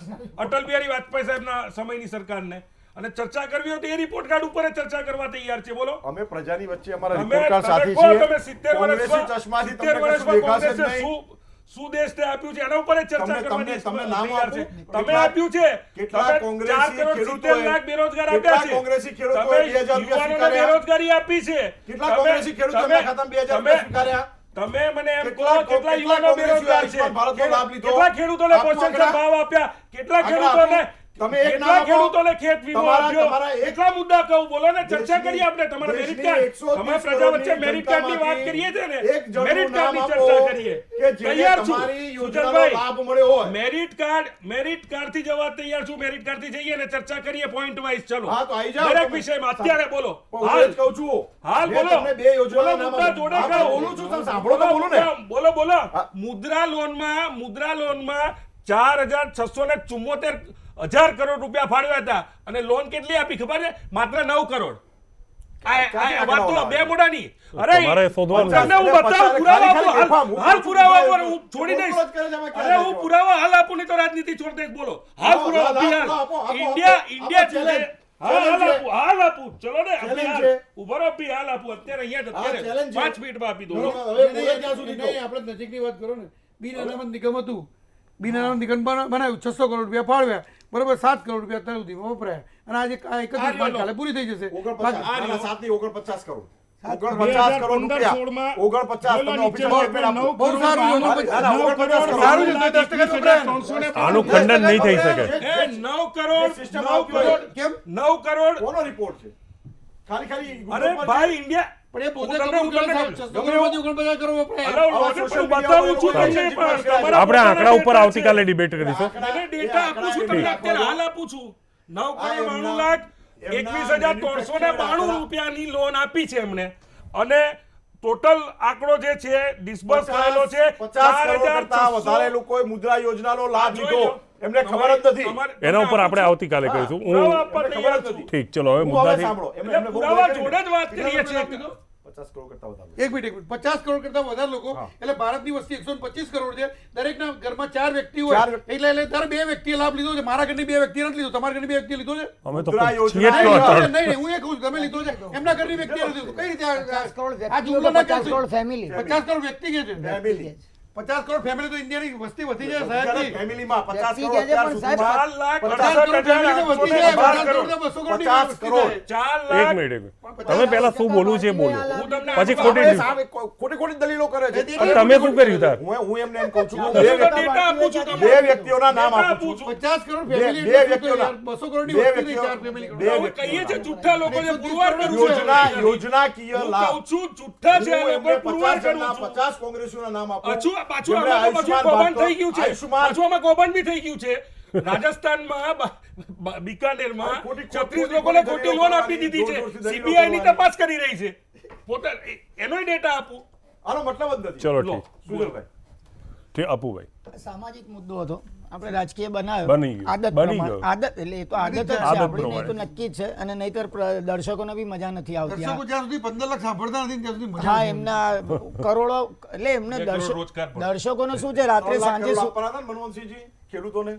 અટલ બિહારી વાજપેયી સાહેબના સમયની સરકારને. અને ચર્ચા કરવી હોય તો એ રિપોર્ટ કાર્ડ ઉપર જ ચર્ચા કરવા તૈયાર છે. બોલો. અમે પ્રજાની વચ્ચે અમારા તમે રિપોર્ટ કાર્ડ સાથી કહો, છીએ. તમે 70 કોંગ્રેસી વર્ષમાં ચશ્માથી 70 તમને કશું વર્ષમાં દેખાશે જ કોંગ્રેસે નહીં. શું દેશને આપ્યું છે એના ઉપર જ ચર્ચા તમને- કરવાની તમને નામ તૈયાર છે. આપું? તમે કેટલા- આપ્યું છે. કેટલા તમે કોંગ્રેસી 4 કરોડ 70 ખેડૂતોએ- લાખ બેરોજગાર કેટલા આપ્યા છે. કોંગ્રેસી ખેડૂતોએ તમે 2000 રૂપિયા યુવાનોને સ્વીકાર્યા? બેરોજગારી આપી છે. કેટલા તમે- કોંગ્રેસી ખેડૂતો તમે- એમના ખાતામાં 2000 તમે- રૂપિયા સ્વીકાર્યા? તમે મને એમ કહો કેટલા કેટલા યુવાનો કોંગ્રેસીઓ બેરોજગાર છે? આયુષ્માન ભારતનો લાભ લીધો? કેટલા ખેડૂતોને આપો પોષણક્ષમ આંકડા. ભાવ આપ્યા? કેટલા આંકડા ખેડૂતોને આપો. તમે એક કેટલા નામ આપો. ખેડૂતોને ખેત વીમો તમારા- આપ્યો? તમારા એક- કેટલા મુદ્દા કહું? બોલો ને, ચર્ચા દેશની- કરીએ આપણે. તમારા મેરિટ દેશની કાર્ડ, 130 તમે પ્રજા વચ્ચે કરોડની મેરિટ કાર્ડની વાત જનતામાંથી કરીએ છીએ ને, એક જણનું મેરિટ નામ કાર્ડની આપો ચર્ચા કરીએ. કે જેને તૈયાર છું. તમારી યોજનાનો સુજલભાઈ, લાભ મળ્યો હોય. મેરિટ કાર્ડથી જવા તૈયાર છું. મેરિટ કાર્ડથી જઈએ ને ચર્ચા કરીએ પોઈન્ટ વાઇઝ. ચલો, હા, તો આઈ જાઓ દરેક તમે. વિષયમાં અત્યારે બોલો. હું હાલ જ કહું છું. હાલ મેં બોલો. તમને 2 યોજનાના બોલો, નામ મુદ્દા આપ્યા. જોડે હા, કહો. બોલું છું, તમે સાંભળો તો બોલું ને. બોલો. હા. મુદ્રા લોનમાં 4,674,000 કરોડ રૂપિયા ફાળવ્યા હતા અને લોન કેટલી આપી ખબર છે? માત્ર 9 કરોડ. આ વાત તો બે મોઢાની. અરે તમારે શોધવાનું છે. તમને હું બતાવું, પુરાવા આપો. ખાલી હાલ પુરાવા આપો ને હું છોડી દઈશ. બોલો જ કરે છે, આમાં ક્યાં અરે હું જાય? પુરાવા હાલ આપું નહીં તો રાજનીતિ છોડ દઈશ. બોલો હાલ આપો, પુરાવા હાલ, આપી. આપો, આપો, ઇન્ડિયા આપો, challenge. હાલ આપું. ચલો ને, આપી Challenge હાલ. છે. ઉભો રહો, આપી હાલ આપું. અત્યારે અહીંયા જ હા, અત્યારે challenge છે. 5 મિનિટમાં આપી દો. હવે બોલે ત્યાં સુધી કહો. આપણે નજીકની વાત કરો ને. બિન અનામત નિગમ હતું. બિન અનામત નિગમ બનાવ્યું, 600 કરોડ રૂપિયા ફાળવ્યા, બરોબર, 7 કરોડ રૂપિયા અત્યાર સુધીમાં વપરાયા. અને આજે આ 31 માર્ચ કાલે પૂરી થઈ જશે. 49 કરોડ. 49 કરોડ રૂપિયા. 49 તમને ઓફિશિયલ સ્ટેટમેન્ટ આપો. બહુ સારું. 49 કરોડ. સારું છે, 10% વપરાયા. આનું ખંડન નહીં થઈ શકે. એ 9 કરોડ, સિસ્ટમ 9 કરોડ, કેમ? 9 કરોડ. કોનો રિપોર્ટ છે? ખાલી અરે ભાઈ, ઇન્ડિયા પણ એ પોતે હું તમને- કબૂલ કરે હું છે, તમને- 600 કરોડમાંથી 49 કરોડ વપરાયા. અરે હું social બતાવું છું media તમને ઉપર પણ. તમારા આપણે આંકડા ઉપર ડેટા આવતીકાલે ડિબેટ કરીશું. છે. મને ડેટા આપું છું તમને, અત્યારે હાલ આપું છું. 9 કરોડ 92 લાખ 21,392 રૂપિયાની લોન આપી છે એમણે. અને ટોટલ આંકડો જે છે ડિસ્બર્સ થયેલો છે 50 કરોડ કરતા 4,600. વધારે લોકોએ મુદ્રા યોજનાનો લાભ જોઈ લીધો. લો. એમને ખબર જ નથી. એના ઉપર આપણે આવતીકાલે કરીશું. પુરાવા આપવા તૈયાર છું. ઠીક, ચલો હવે હું હવે મુદ્દાથી સાંભળો, એમને એટલે બહુ પુરાવા બોલે જોડે જ વાત કરીએ છીએ. 50 કરોડ કરતા વધારે. એક મિનિટ 50 કરોડ કરતા વધારે લોકો એટલે ભારતની વસ્તી 125 કરોડ છે. દરેકના ઘરમાં 4 વ્યક્તિ હોય એટલે દર 2 વ્યક્તિએ લાભ લીધો છે. મારા ઘરની 2 વ્યક્તિએ નથી લીધો, તમારા ઘરની 2 વ્યક્તિએ લીધો છે. અમે તો મુદ્રા છીએ જ યોજના તો નહીં, અત્યારે. નહીં, હું એ કહું છું, તમે લીધો છે. એમના ઘરની વ્યક્તિએ નથી લીધો. કઈ રીતે 50 કરોડ આ વ્યક્તિઓ જુમલો તો ના 50 કરોડ ફેમિલી 50 કરોડ વ્યક્તિ કે છે. ફેમિલી 50 કરોડ ફેમિલી તો ઇન્ડિયાની વસ્તી વધી જાય અત્યારે સાહેબજી. ફેમિલીમાં 50 વ્યક્તિ કરોડ કે છે, અત્યાર પણ સાહેબ, સુધીમાં 4 લાખ 50 કરોડ ફેમિલી તો વધી જાય. 50 કરોડ તો 200 કરોડની 50 વસ્તી કરોડ. જાય. 4 એક લાખ મિનિટ, એક મિનિટ. તમે પહેલા શું બોલવું છે એ બોલો, હું તમને પછી આપું. ખોટી આપણે સામે ખોટી ખોટી દલીલો કરે છે. પણ તમે શું કર્યું તાર? હું એમને એમ કહું છું કે હું બે તો વ્યક્તિ- ડેટા આપું છું તમને. બે વ્યક્તિઓના નામ ડેટા આપું છું. 50 કરોડ બે ફેમિલી બે એટલે શું વ્યક્તિઓના યાર? 200 કરોડની બે વસ્તી નહીં, વ્યક્તિઓ- 4 ફેમિલી બે હું કહીએ છીએ જુઠ્ઠા લોકો જે પુરવાર કરું છું. યોજનાકીય હું લાભ. કહું છું જુઠ્ઠા છે આ હું લોકો એમને પુરવાર 50 કરું જણના છું. 50 કોંગ્રેસીઓના નામ આપું. પાછું પાછું જેમણે આમાં પાછું આયુષ્માન કૌભાંડ ભારત- થઈ ગયું છે. આયુષ્માન- પાછું આમાં કૌભાંડ બી થઈ ગયું છે. રાજસ્થાનમાં બિકાનેરમાં ખોટી- 36 લોકોને ખોટી ખોટી દલીલો લોન આપી કરવાની, દીધી છે. જોર-જોરથી દલીલો સીબીઆઈ ની કરવાની. તપાસ કરી રહી છે. પોતે એનોય ડેટા આપું. આનો મતલબ જ નથી. ચલો લો. ઠીક, સુજલભાઈ, ઠીક, અપુભાઈ. સામાજિક મુદ્દો હતો, આપણે રાજકીય બનાવ્યો. બની ગયું. આદત બની પ્રમાણે. ગયું. આદત એટલે એ તો આદત જ છે આદત આપણી, એ તો પ્રમાણે. નક્કી જ છે. અને નહીતર દર્શકોને બી મજા નથી આવતી. દર્શકો જ્યાં સુધી 15 લાખ સાંભળતા નથી ત્યાં સુધી મજા હા, નથી. એમના કરોડો એટલે એમને 2 કરોડ રોજગાર મળે. દર્શકોને શું છે, રાત્રે 3 લાખ સાંજે કરોડ શું આપવાના હતા ને મનમોહનસિંહજી ખેડૂતોને.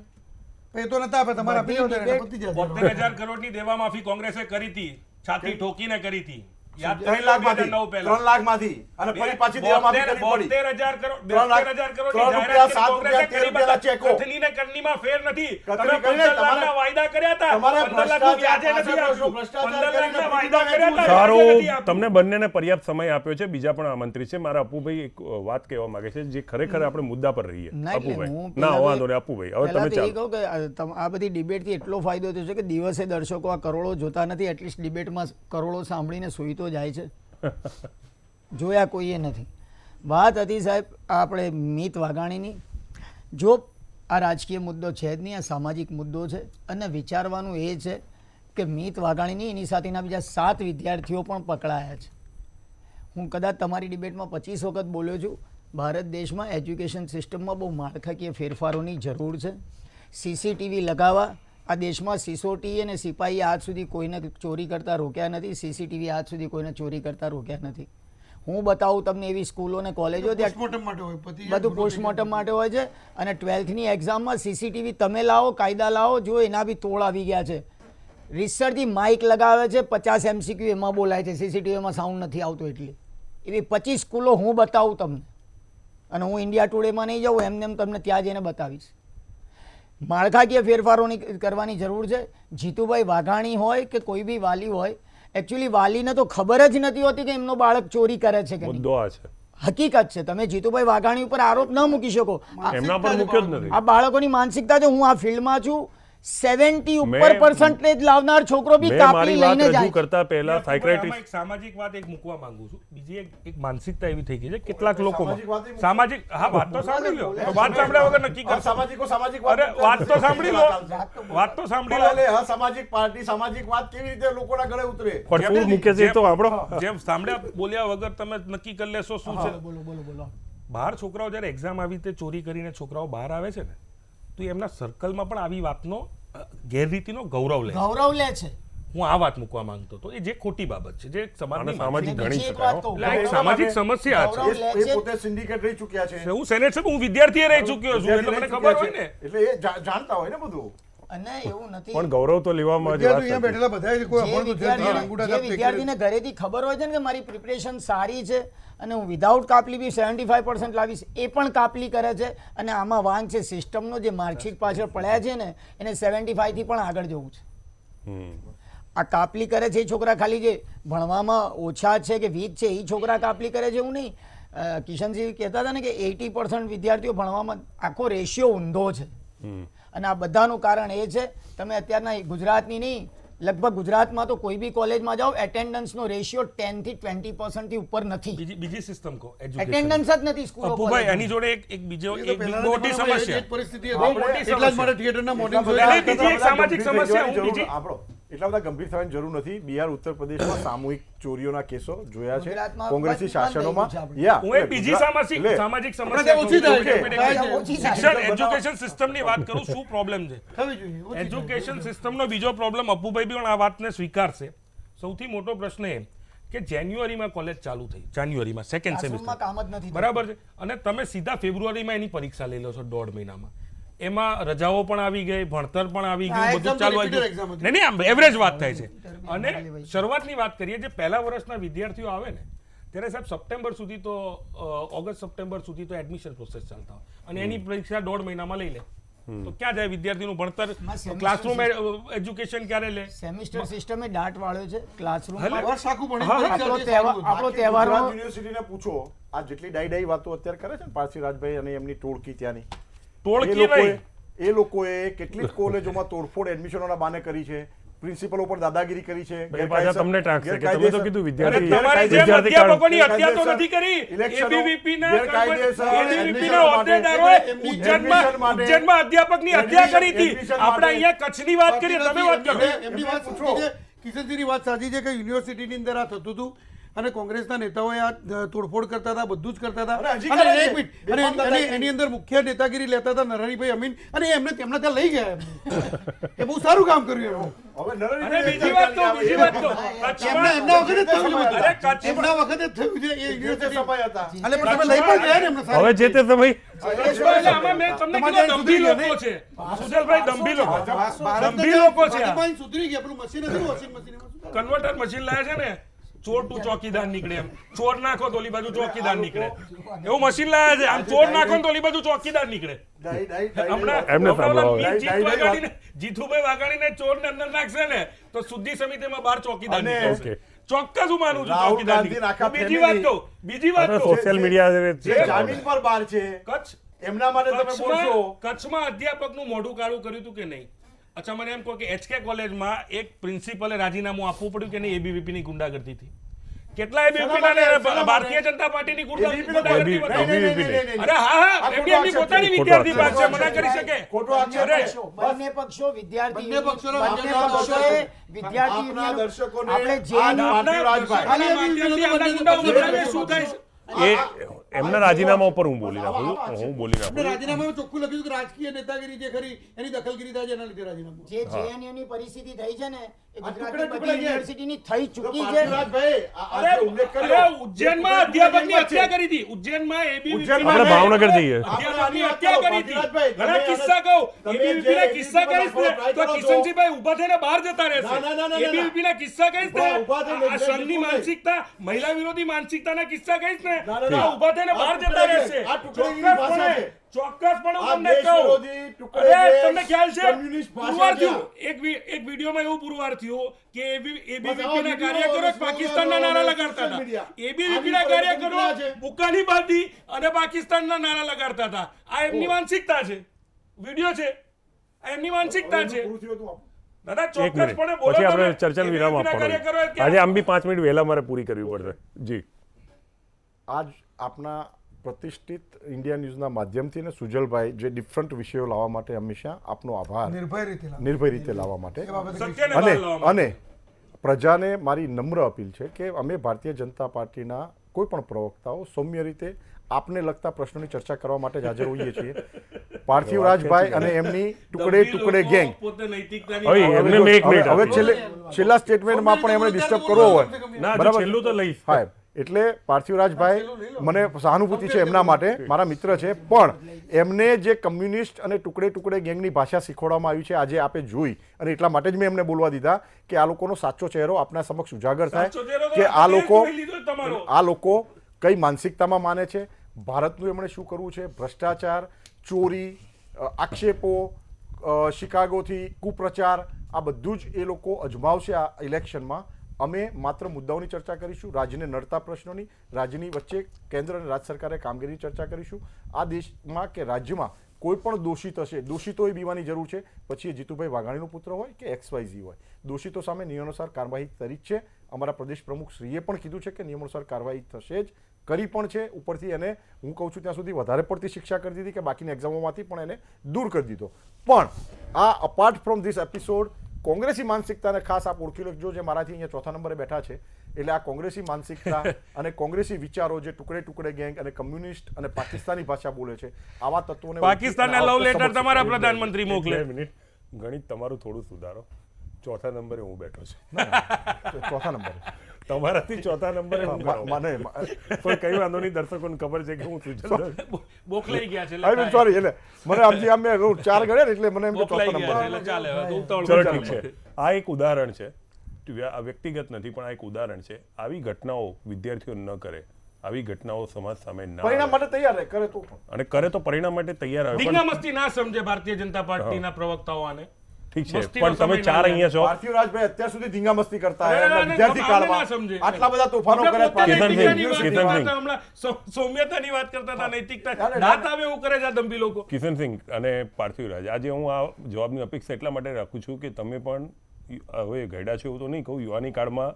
એ તો નતા આપે, તમારે આપી દો ત્યારે બધી પતી જાય. 72,000 કરોડની દેવા માફી કોંગ્રેસે કરી હતી. છાતી ઠોકીને કરી હતી. યાદ 3 લાખમાંથી 2009 પહેલા. 3 લાખમાંથી અને ફરી પાછી દેવા માફી કરવી પડી. 72,000 કરોડ 3 લાખ- 72,000 કરોડની 3 જાહેરાત રૂપિયા, કરી 7 કોંગ્રેસે રૂપિયા, 13 કરી રૂપિયાના બતા. ચેકો. કથની ને કરનીમાં ફેર નથી. તમે કથની કરીને 15 લાખના તમારે- વાયદા કર્યા હતા. તમારે 15 લાખનું વ્યાજે નથી ભ્રષ્ટાચાર આપ્યું. ભ્રષ્ટાચાર 15 લાખના કરીને વાયદા પીડા કર્યા હતા. સારું, વ્યાજે નથી આપ્યું. તમને બંનેને પર્યાપ્ત સમય આપ્યો છે. બીજા પણ આમંત્રિત છે. મારા અપુભાઈ એક વાત કહેવા માંગે છે, જે ખરેખર આપણે મુદ્દા પર રહીએ. ના, એટલે અપુભાઈ, હું ના પહેલા વાંધો નહીં, અપુભાઈ, હવે પહેલા તમે તો એ ચાલો. કહું કે આ બધી ડિબેટથી એટલો ફાયદો થયો છે કે દિવસે દર્શકો આ કરોડો જોતા નથી, એટલીસ્ટ ડિબેટમાં કરોડો સાંભળીને સૂઈ તો જાય છે. જોયા કોઈએ નથી. વાત હતી સાહેબ આપણે મિત વાઘાણીની. જો આ રાજકીય મુદ્દો છે જ નહીં, આ સામાજિક મુદ્દો છે. અને વિચારવાનું એ છે કે મિત વાઘાણીની એની સાથેના બીજા 7 વિદ્યાર્થીઓ પણ પકડાયા છે. હું કદાચ તમારી ડિબેટમાં 25 વખત બોલ્યો છું, ભારત દેશમાં એજ્યુકેશન સિસ્ટમમાં બહુ માળખાકીય ફેરફારોની જરૂર છે. સીસીટીવી લગાવવા, આ દેશમાં સિસોટી અને સિપાહીએ આજ સુધી કોઈને ચોરી કરતા રોક્યા નથી. સીસીટીવી આજ સુધી કોઈને ચોરી કરતા રોક્યા નથી. હું બતાવું તમને એવી સ્કૂલો અને કોલેજો ત્યાં પોસ્ટમોર્ટમ માટે હોય, પતી જાય, બધું પોસ્ટમોર્ટમ માટે હોય છે. અને 12થની એક્ઝામમાં સીસીટીવી તમે લાવો, કાયદા લાવો, જો એના બી તોડ આવી ગયા છે. રિસર્ચથી માઇક લગાવે છે, 50 MCQ એમાં બોલાય છે, સીસીટીવીમાં સાઉન્ડ નથી આવતો. એટલી એવી 25 સ્કૂલો હું બતાવું તમને. અને હું ઇન્ડિયા ટુડેમાં નહીં જાઉં, એમને એમ તમને ત્યાં જઈને બતાવીશ. માળખાકીય ફેરફારોની કરવાની જરૂર છે. જીતુભાઈ વાઘાણી હોય કે કોઈ બી વાલી હોય, એકચ્યુઅલી વાલીને તો ખબર જ નથી હોતી કે એમનો બાળક ચોરી કરે છે કે નહીં. મુદ્દો આ છે. હકીકત છે. તમે જીતુભાઈ વાઘાણી ઉપર આરોપ ન મૂકી શકો. એમના પર મૂક્યો જ નથી. આ બાળકોની માનસિકતા છે. હું આ ફિલ્ડમાં છું. 70 ઉપર મેં- પર્સન્ટેજ લાવનાર છોકરો બી મેં કાપલી મારી વાત લઈને રજૂ જાય. કરતા પહેલા આમાં સાયક્રેટિસ્ટ એક સામાજિક વાત એક મૂકવા માંગુ છું. બીજી એક માનસિકતા એવી થઈ ગઈ છે કેટલાક લોકોમાં. સામાજિક વાત એ મૂકો. સામાજિક હા, વાત તો સાંભળી લો. તો વાત સાંભળ્યા વગર નક્કી કરશો. સામાજિકો સામાજિક અરે વાત તો સાંભળી લો. વાત તો સાંભળી લો. એટલે અસામાજિક પાર્ટી સામાજિક વાત કેવી રીતે લોકોના ગળે ઉતરે? ફળફૂલ મૂકે છે એ તો આપણો. જેમ સાંભળ્યા બોલ્યા વગર તમે નક્કી કરી લેશો શું છે. બોલો બોલો બોલો. બહાર છોકરાઓ જ્યારે એક્ઝામ આવી રીતે ચોરી કરીને છોકરાઓ બહાર આવે છે ને, તો એમના સર્કલમાં પણ આવી વાતનો ગેરરીતિનો ગૌરવ લે છે. ગૌરવ લે છે. હું આ વાત મૂકવા માંગતો હતો. એ જે ખોટી બાબત છે, જે સમાજની આને સામાજિક બીજી ગણી એક શકાય વાત હો. કહું. એટલે આ એક સામાજિક સમસ્યા છે. ગૌરવ લે એ છે. પોતે સિન્ડિકેટ રહી ચૂક્યા છે. હું સેનેટ છું, હું વિદ્યાર્થીએ રહી ચૂક્યો છું, એટલે મને ખબર હોય ને. એટલે એ જાણતા હોય ને બધું. અને એવું નથી. પણ ગૌરવ તો લેવામાં જ વિદ્યાર્થીઓ વાત અહીંયા હતી. બેઠેલા બધાય છે, કોઈ જે અભણ તો છે જ નહીં, અંગૂઠા વિદ્યાર્થીને- જે કાપતે કરે. વિદ્યાર્થીને ઘરેથી ખબર હોય છે ને કે મારી પ્રિપરેશન સારી છે અને હું વિધાઉટ કાપલી બી 75% લાવીશ, એ પણ કાપલી કરે છે. અને આમાં વાંક છે સિસ્ટમનો. જે માર્કશીટ પાછળ પડ્યા છે ને એને 75 થી પણ આગળ જવું છે. આ કાપલી કરે છે એ છોકરા ખાલી જે ભણવામાં ઓછા છે કે વીક છે એ છોકરા કાપલી કરે છે એવું નહીં. કિશનજી કહેતા હતા ને કે 80% વિદ્યાર્થીઓ ભણવામાં આખો રેશિયો ઊંધો છે. અને આ બધાનું કારણ એ છે, તમે અત્યારના ગુજરાતની નહીં, લગભગ ગુજરાતમાં તો કોઈ બી કોલેજમાં જાઓ, એટેન્ડન્સનો રેશિયો 10 થી 20% થી ઉપર નથી. બીજી સિસ્ટમ કહો, education. એટેન્ડન્સ જ નથી સ્કૂલો અપુભાઈ, કોલેજમાં. એની જોડે એક બીજો એ તો એક પહેલાના મોટી જમાનામાં એ જ સમસ્યા. પરિસ્થિતિ બહુ હતી. મોટી એટલા જ સમસ્યા. માટે થિયેટરના મોર્નિંગ શો એટલે ચાલતા બીજી એક હતા. સામાજિક સમસ્યા હું બીજી આપણો એટલા બધા ગંભીર થવાની જરૂર નથી. બિહાર, ઉત્તર પ્રદેશમાં સામૂહિક ચોરીઓના કેસો જોયા છે ગુજરાતમાં કોંગ્રેસી બંધ થઈ શાસનોમાં. ગયું છે આપણે. હું એક બીજી સામાજિક સમસ્યા ઓછી થાય છે. શિક્ષણ એજ્યુકેશન સિસ્ટમની વાત કરું. શું પ્રોબ્લેમ છે થવી જોઈએ ઓછી થાય. એજ્યુકેશન સિસ્ટમનો બીજો પ્રોબ્લેમ, અપુભાઈ બી પણ આ વાતને સ્વીકારશે. સૌથી મોટો પ્રશ્ન એ કે જાન્યુઆરીમાં કોલેજ ચાલુ થઈ, જાન્યુઆરીમાં સેકન્ડ ક્લાસરૂમમાં સેમિસ્ટર, કામ જ નથી થતું. બરાબર છે, અને તમે સીધા ફેબ્રુઆરીમાં એની પરીક્ષા લઈ લો છો 1.5 મહિનામાં. એમાં રજાઓ પણ આવી ગઈ, ભણતર પણ આવી આ ગયું, બધું exam ચાલુ તો આવી repeated ગયું. exam હતી. નહીં આમ એવરેજ વાત થાય છે. અને શરૂઆતની વાત કરીએ, જે પહેલા વર્ષના વિદ્યાર્થીઓ આવે ને ત્યારે સાહેબ સપ્ટેમ્બર સુધી તો ઓગસ્ટ સપ્ટેમ્બર સુધી તો એડમિશન પ્રોસેસ ચાલતા હોય, અને એની પરીક્ષા 1.5 મહિનામાં લઈ લે તો ક્યાં જાય વિદ્યાર્થીનું ભણતર? semester ક્લાસરૂમ એજ્યુકેશન ક્યારે લે? સેમિસ્ટર સિસ્ટમે દાટ વાળ્યો છે ક્લાસરૂમ વર્ષ આખું ભણી આપણો તહેવાર ગુજરાત તહેવારનો યુનિવર્સિટીને પૂછો, આ જેટલી ડાઈ વાતો અત્યારે કરે છે ને પારસી રાજભાઈ અને એમની ટોળકી ત્યાંની, ટોળકી નહીં. એ લોકોએ કેટલીક કોલેજોમાં તોડફોડ એડમિશનોના બાને કરી છે, પ્રિન્સિપલો પર દાદાગીરી કરી છે. એ પાછા તમને ટાંકશે કે તમે તો કીધું અરે વિદ્યાર્થી તમારી જેમ વિદ્યાર્થી અધ્યાપકોની કાર્ડ. હત્યા તો નથી કરી. ઇલેક્શનો, ABVP ના ગેરકાયદેસર ABVP ના admission હોદ્દેદારોએ માટે, ઉજ્જૈનમાં admission માટે, અધ્યાપકની હત્યા કરી હતી. admission આપણે માટે. અહીંયા કચ્છની વાત કરીએ, તમે વાત કરો. એમની વાત સાચી છે. કિશનજીની વાત સાચી છે કે યુનિવર્સિટીની અંદર આ થતું હતું અને કોંગ્રેસના નેતાઓએ આ તોડફોડ કરતા હતા, બધું જ કરતા હતા. અને હજી અને કરે છે. એક મિનિટ, અને એની અંદર મુખ્ય નેતાગીરી લેતા હતા નરહરીભાઈ અમીન, અને એમને તેમના ત્યાં લઈ ગયા એમને. એ બહુ સારું કામ કર્યું એમણે. હવે અને નરેન્દ્ર બીજી વાત તો એમના વખતે જ થયું છે બધું. અરે કચ્છમાં એમના વખતે જ થયું છે એ યુનિવર્સિટી. સફાઈ હતા. એટલે પણ તમે લઈ પણ ગયા ને એમને સારી. હવે જે તે સમય એટલે આમાં મેં તમને કીધું દંભી લોકો છે. સુજલભાઈ દંભી લોકો. દંભી લોકો છે આ. ભાજપમાં સુધરી ગયા, પેલું મશીન હતું, વોશિંગ મશીન એમાં સુધારો. કન્વર્ટર મશીન લાયા છે ને, ચોર ટુ ચોકીદાર નીકળે એમ. ચોર નાખો તો ઓલી બાજુ ચોકીદાર નીકળે, એવું મશીન લાયા છે. આમ ચોર નાખો તો ઓલી બાજુ ચોકીદાર નીકળે. હમણાં એમને સાંભળો. જીતુભાઈ વાઘાણીને ચોરને અંદર નાખશે ને તો શુદ્ધિ સમિતિમાં 12 ચોકીદાર અને નીકળશે. ચોક્કસ હું માનું છું રાહુલ ચોકીદાર ગાંધીના આખા નીકળે. બીજી વાત કહું, બીજી વાત અને કહું. સોશિયલ મીડિયા જે જામીન પર બહાર છે કચ્છ એમના માટે તમે બોલશો. કચ્છમાં અધ્યાપકનું મોઢું કાળું કર્યું હતું કે નહીં? અચ્છા, મને એમ કહો કે HK કોલેજમાં એક પ્રિન્સિપલે રાજીનામું આપવું પડ્યું કે નહીં ABVP ની ગુંડાગર્દીથી? કેટલા ABVP ભારતીય જનતા પાર્ટીની ગુંડાગર્દી બતાવો. અરે હા, એમની પોતાની વિદ્યાર્થી ભાગ છે, મના કરી શકે? ખોટો આક્ષેપ અરે, છે. બંને પક્ષો વિદ્યાર્થી બંને પક્ષોનો પક્ષોએ વિદ્યાર્થી આપના union- દર્શકોને આપણે જે આ આપના ભારતીય રાજભાઈ. માધ્યમથી આપણા ગુંડાઓ બતાવે શું થાય છે? એ એમના રાજીનામા ઉપર હું બોલી નાખું હું બોલી એમને નાખું રાજીનામામાં ચોખ્ખું લખ્યું હતું કે રાજકીય નેતાગીરી જે ખરી એની દખલગીરી થાય છે, એના લીધે રાજીનામું. જે JNU ની પરિસ્થિતિ થઈ છે ને એ ટુકડે ગુજરાતની ટુકડે બધી ગયા. યુનિવર્સિટીની થઈ તો ચૂકી ભારતીય છે. રાજભાઈ, આ જે ઉલ્લેખ કર્યો. અરે ઉજ્જૈનમાં અધ્યાપકની હત્યા કરી હતી. ઉજ્જૈનમાં ABVP ઉજ્જૈનમાં આપણે ભાવનગર જઈએ. અધ્યાપકની હત્યા કરી હતી. ઘણા કિસ્સા કહું. ABVP ના કિસ્સા કહીશ ને તો કિશનજીભાઈ ઊભા થઈને બહાર જતા રહેશે. ના. ABVP ના કિસ્સા કહીશ ને, ઊભા થઈને આ સંઘની માનસિકતા, મહિલા વિરોધી માનસિકતાના કિસ્સા કહીશ ને ના. તો ઊભા થઈને બહાર જતા રહેશે. આ ટુકડીની ભાષા છે. ચોક્કસપણે હું આ તમને દેશ કહું. વિરોધી ટુકડે અરે દેશ, તમને ખ્યાલ છે કમ્યુનિસ્ટ ભાષા પુરવાર છે. થયું એક વિડીયોમાં એવું પુરવાર થયું કે ABVP બસ આવા ના વિડીયો કાર્યકરો બસ પાકિસ્તાનના નારા લગાડતા સોશિયલ હતા. મીડિયા. ABVP આની ના પર કાર્યકરો નીકળ્યા છે. બુકાની બાંધી અને પાકિસ્તાનના નારા લગાડતા હતા. આ એમની માનસિકતા છે. વિડીયો છે, આ એમની માનસિકતા છે. પૂરું થયું હતું આપણું. દાદા એક મિનિટ ચોક્કસપણે બોલો. પછી આપણે તમે. ચર્ચાનો વિરામ ABVP ના આપવાનો કાર્યકરોએ છે. આજે આમ બી 5 મિનિટ વહેલા મારે પૂરી કરવી પડશે જી. આજ આપના પ્રતિષ્ઠિત ઇન્ડિયા ન્યૂઝના માધ્યમથી ને સુજલભાઈ જે ડિફરન્ટ વિષયો લાવવા માટે હંમેશા આપનો આભાર. નિર્ભય રીતે લાવવા માટે. સત્યને અને બહાર લાવવા માટે. અને પ્રજાને મારી નમ્ર અપીલ છે કે અમે ભારતીય જનતા પાર્ટીના કોઈ પણ પ્રવક્તાઓ સૌમ્ય રીતે આપને લગતા પ્રશ્નોની ચર્ચા કરવા માટે જ હાજર હોઈએ છીએ. પાર્થિવ રાજભાઈ અને એમની ટુકડે ટુકડે ગેંગ. પોતે નૈતિકતાની હવે એમને મેં એક મિનિટ હવે છેલ્લા સ્ટેટમેન્ટમાં પણ એમણે ડિસ્ટર્બ કરવો હોય ના બરાબર. છેલ્લું તો લઈશ. હા, એટલે પાર્થિવરાજભાઈ મને સહાનુભૂતિ છે એમના માટે, મારા મિત્ર છે, પણ એમને જે કમ્યુનિસ્ટ અને ટુકડે ટુકડે ગેંગની ભાષા શીખવાડવામાં આવી છે આજે આપે જોઈ, અને એટલા માટે જ મેં એમને બોલવા દીધા કે આ લોકોનો સાચો ચહેરો આપના સમક્ષ ઉજાગર થાય સાચો ચહેરો તો કે તમારો. આ લોકો કઈ માનસિકતામાં માને છે, ભારતનું એમણે શું કરવું છે, ભ્રષ્ટાચાર, ચોરી, આક્ષેપો, શિકાગોથી કુપ્રચાર, આ બધું જ એ લોકો અજમાવશે આ ઇલેક્શનમાં. અમે માત્ર મુદ્દાઓની ચર્ચા કરીશું, રાજ્યને નડતા પ્રશ્નોની, રાજ્યની વચ્ચે કેન્દ્ર અને રાજ્ય સરકારે કામગીરીની ચર્ચા કરીશું. આ દેશમાં કે રાજ્યમાં કોઈ પણ દોષિત હશે, દોષિતોએ બીવાની જરૂર છે, પછી એ જીતુભાઈ વાઘાણીનો પુત્ર હોય કે XYZ હોય, દોષિતો સામે નિયમાનુસાર કાર્યવાહી કરી છે. અમારા પ્રદેશ પ્રમુખ શ્રીએ પણ કીધું છે કે નિયમાનુસાર કાર્યવાહી થશે જ, કરી પણ છે. ઉપરથી એને હું કહું છું ત્યાં સુધી વધારે પડતી શિક્ષા કરી દીધી કે બાકીની એક્ઝામોમાંથી પણ એને દૂર કરી દીધો. પણ આ અપાર્ટ ફ્રોમ ધીસ એપિસોડ કોંગ્રેસી માનસિકતાને ખાસ આપ ઓળખી લો. જે મારાથી અહીંયા ચોથા નંબરે બેઠા છે, એટલે આ કોંગ્રેસી માનસિકતા અને કોંગ્રેસી વિચારો, જે ટુકડે ટુકડે ગેંગ અને કમ્યુનિસ્ટ અને પાકિસ્તાની ભાષા બોલે છે, આવા તત્વોને પાકિસ્તાનના લવ લેટર તમારા પ્રધાનમંત્રી મોકલે. મિનિટ, ગણિત તમારું થોડું સુધારો. ચોથા નંબરે હું બેઠો છું. ચોથા નંબરે તમારાથી ચોથા નંબરે હું બેઠો. મને પણ કઈ વાંધો નહીં, દર્શકોને ખબર છે કે હું સુજલ મોકલાઈ ગયા છે આઈ સોરી, એટલે મને આમથી આમ મેં 4 ગણ્યા એટલે મને એમ કે ચોથા મોકલાઈ ગયા છે નંબર. એટલે ચાલે. હવે તો ચલો ઉતાવળ ઠીક છે. આ એક ઉદાહરણ છે, આ વ્યક્તિગત નથી પણ આ એક ઉદાહરણ છે. આવી ઘટનાઓ વિદ્યાર્થીઓ ન કરે, આવી ઘટનાઓ સમાજ સામે ના પરિણામ આવે. માટે તૈયાર રહે, કરે તો પણ. અને કરે તો પરિણામ માટે તૈયાર આવે. પણ ધીંગામસ્તી ના સમજે ભારતીય જનતા પાર્ટીના પ્રવક્તાઓ આને. ઠીક છે, મસ્તીનો પણ તમે સમય ચાર ના અહીંયા છો. પાર્થિવરાજભાઈ અત્યાર સુધી ધીંગામસ્તી કરતા અરે, એમના અરે, વિદ્યાર્થી અમને કાળમાં ના સમજે. આટલા બધા તોફાનો આપણે કર્યા. પોતાની કિશનસિંહ, ટીકાની વાત કિશનસિંહ. કરતા હતા, સૌમ્યતાની વાત કરતા હતા, નૈતિકતા. અરે, દાંત આવે એવું કરે છે આ દંભી લોકો. કિશનસિંહ અને પાર્થિવરાજ, આજે હું આ જવાબની અપેક્ષા એટલા માટે રાખું છું કે તમે પણ હવે ગયડા છો એવું તો નહીં કહું, યુવાની કાળમાં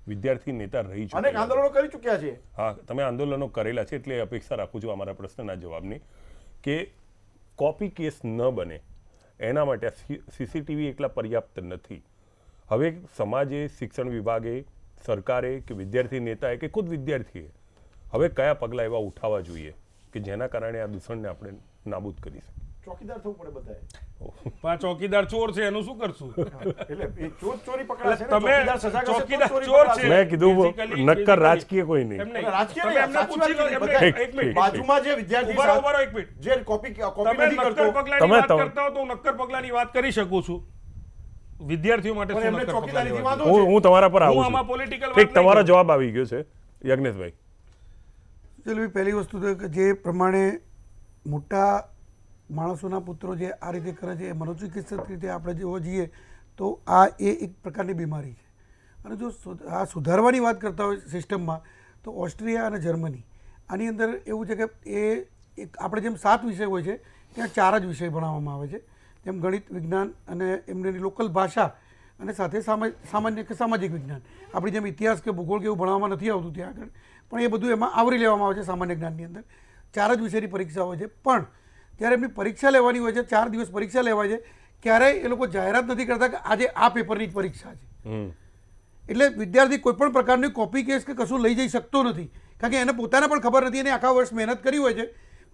વિદ્યાર્થી નેતા રહી અનેક ચૂક્યા છો. આંદોલનો કરી ચૂક્યા છે. હા, તમે આંદોલનો કરેલા છે, એટલે અપેક્ષા રાખું છું અમારા પ્રશ્નના જવાબની કે કોપી કેસ ન બને એના માટે સીસીટીવી એકલા પર્યાપ્ત નથી. હવે સમાજે, શિક્ષણ વિભાગે, સરકારે કે વિદ્યાર્થી નેતાએ કે ખુદ વિદ્યાર્થીએ હવે કયા પગલાં એવા ઉઠાવવા જોઈએ કે જેના કારણે આ દૂષણને આપણે નાબૂદ કરી શકીએ? ચોકીદાર થવું પડે બધાએ. પણ આ ચોકીદાર ચોર છે, એનું શું કરશું? એટલે એ ચોરી પકડાશે ને, તમે ચોકીદાર સજા કરશે તો ચોકીદાર ચોરી ચોર પકડાશે. છે. મેં કીધું Basically, નક્કર રાજકીય કોઈ નહીં. એમ નહીં. રાજકીય તમે નહીં, એમને સાચી પૂછી લો, વાત એમને કરી. એક મિનિટ. બાજુમાં જે વિદ્યાર્થી ઉભા રહો, સાથ- ઉભા રહો, એક મિનિટ. જે કોપી તમે નથી કરતો, નક્કર પગલાની તમે વાત તો- કરતા હો તો હું નક્કર પગલાની વાત કરી શકું છું. વિદ્યાર્થીઓ માટે પણ શું એમને નક્કર પગલાની ચોકીદારીથી વાત? વાંધો હું તમારા પર હું આવું આમાં છું. political વાત ઠીક, નહીં તમારો કરું. જવાબ આવી ગયો છે યજ્ઞેશભાઈ. ચલો પહેલી વસ્તુ તો કે જે પ્રમાણે મોટા માણસોના પુત્રો જે આ રીતે કરે છે એ મનોચિકિત્સક રીતે આપણે જો જઈએ તો આ એ એક પ્રકારની બીમારી છે. અને જો આ સુધારવાની વાત કરતા હોય સિસ્ટમમાં તો ઓસ્ટ્રિયા અને જર્મની આની અંદર એવું છે કે એ એક આપણે જેમ 7 વિષય હોય છે ત્યાં 4 જ વિષય ભણાવવામાં આવે છે, જેમ ગણિત, વિજ્ઞાન અને એમની લોકલ ભાષા અને સાથે સામાન્ય કે સામાજિક વિજ્ઞાન. આપણી જેમ ઇતિહાસ કે ભૂગોળ કે એવું ભણાવવામાં નથી આવતું ત્યાં આગળ, પણ એ બધું એમાં આવરી લેવામાં આવે છે સામાન્ય જ્ઞાનની અંદર. 4 જ વિષયની પરીક્ષા હોય છે, પણ ત્યારે એમની પરીક્ષા લેવાની હોય છે, 4 દિવસ પરીક્ષા લેવાય છે, ક્યારેય એ લોકો જાહેરાત નથી કરતા કે આજે આ પેપરની જ પરીક્ષા છે. એટલે વિદ્યાર્થી કોઈ પણ પ્રકારની કોપી કેસ કે કશું લઈ જઈ શકતો નથી, કારણ કે એને પોતાને પણ ખબર નથી, એને આખા વર્ષ મહેનત કરી હોય છે,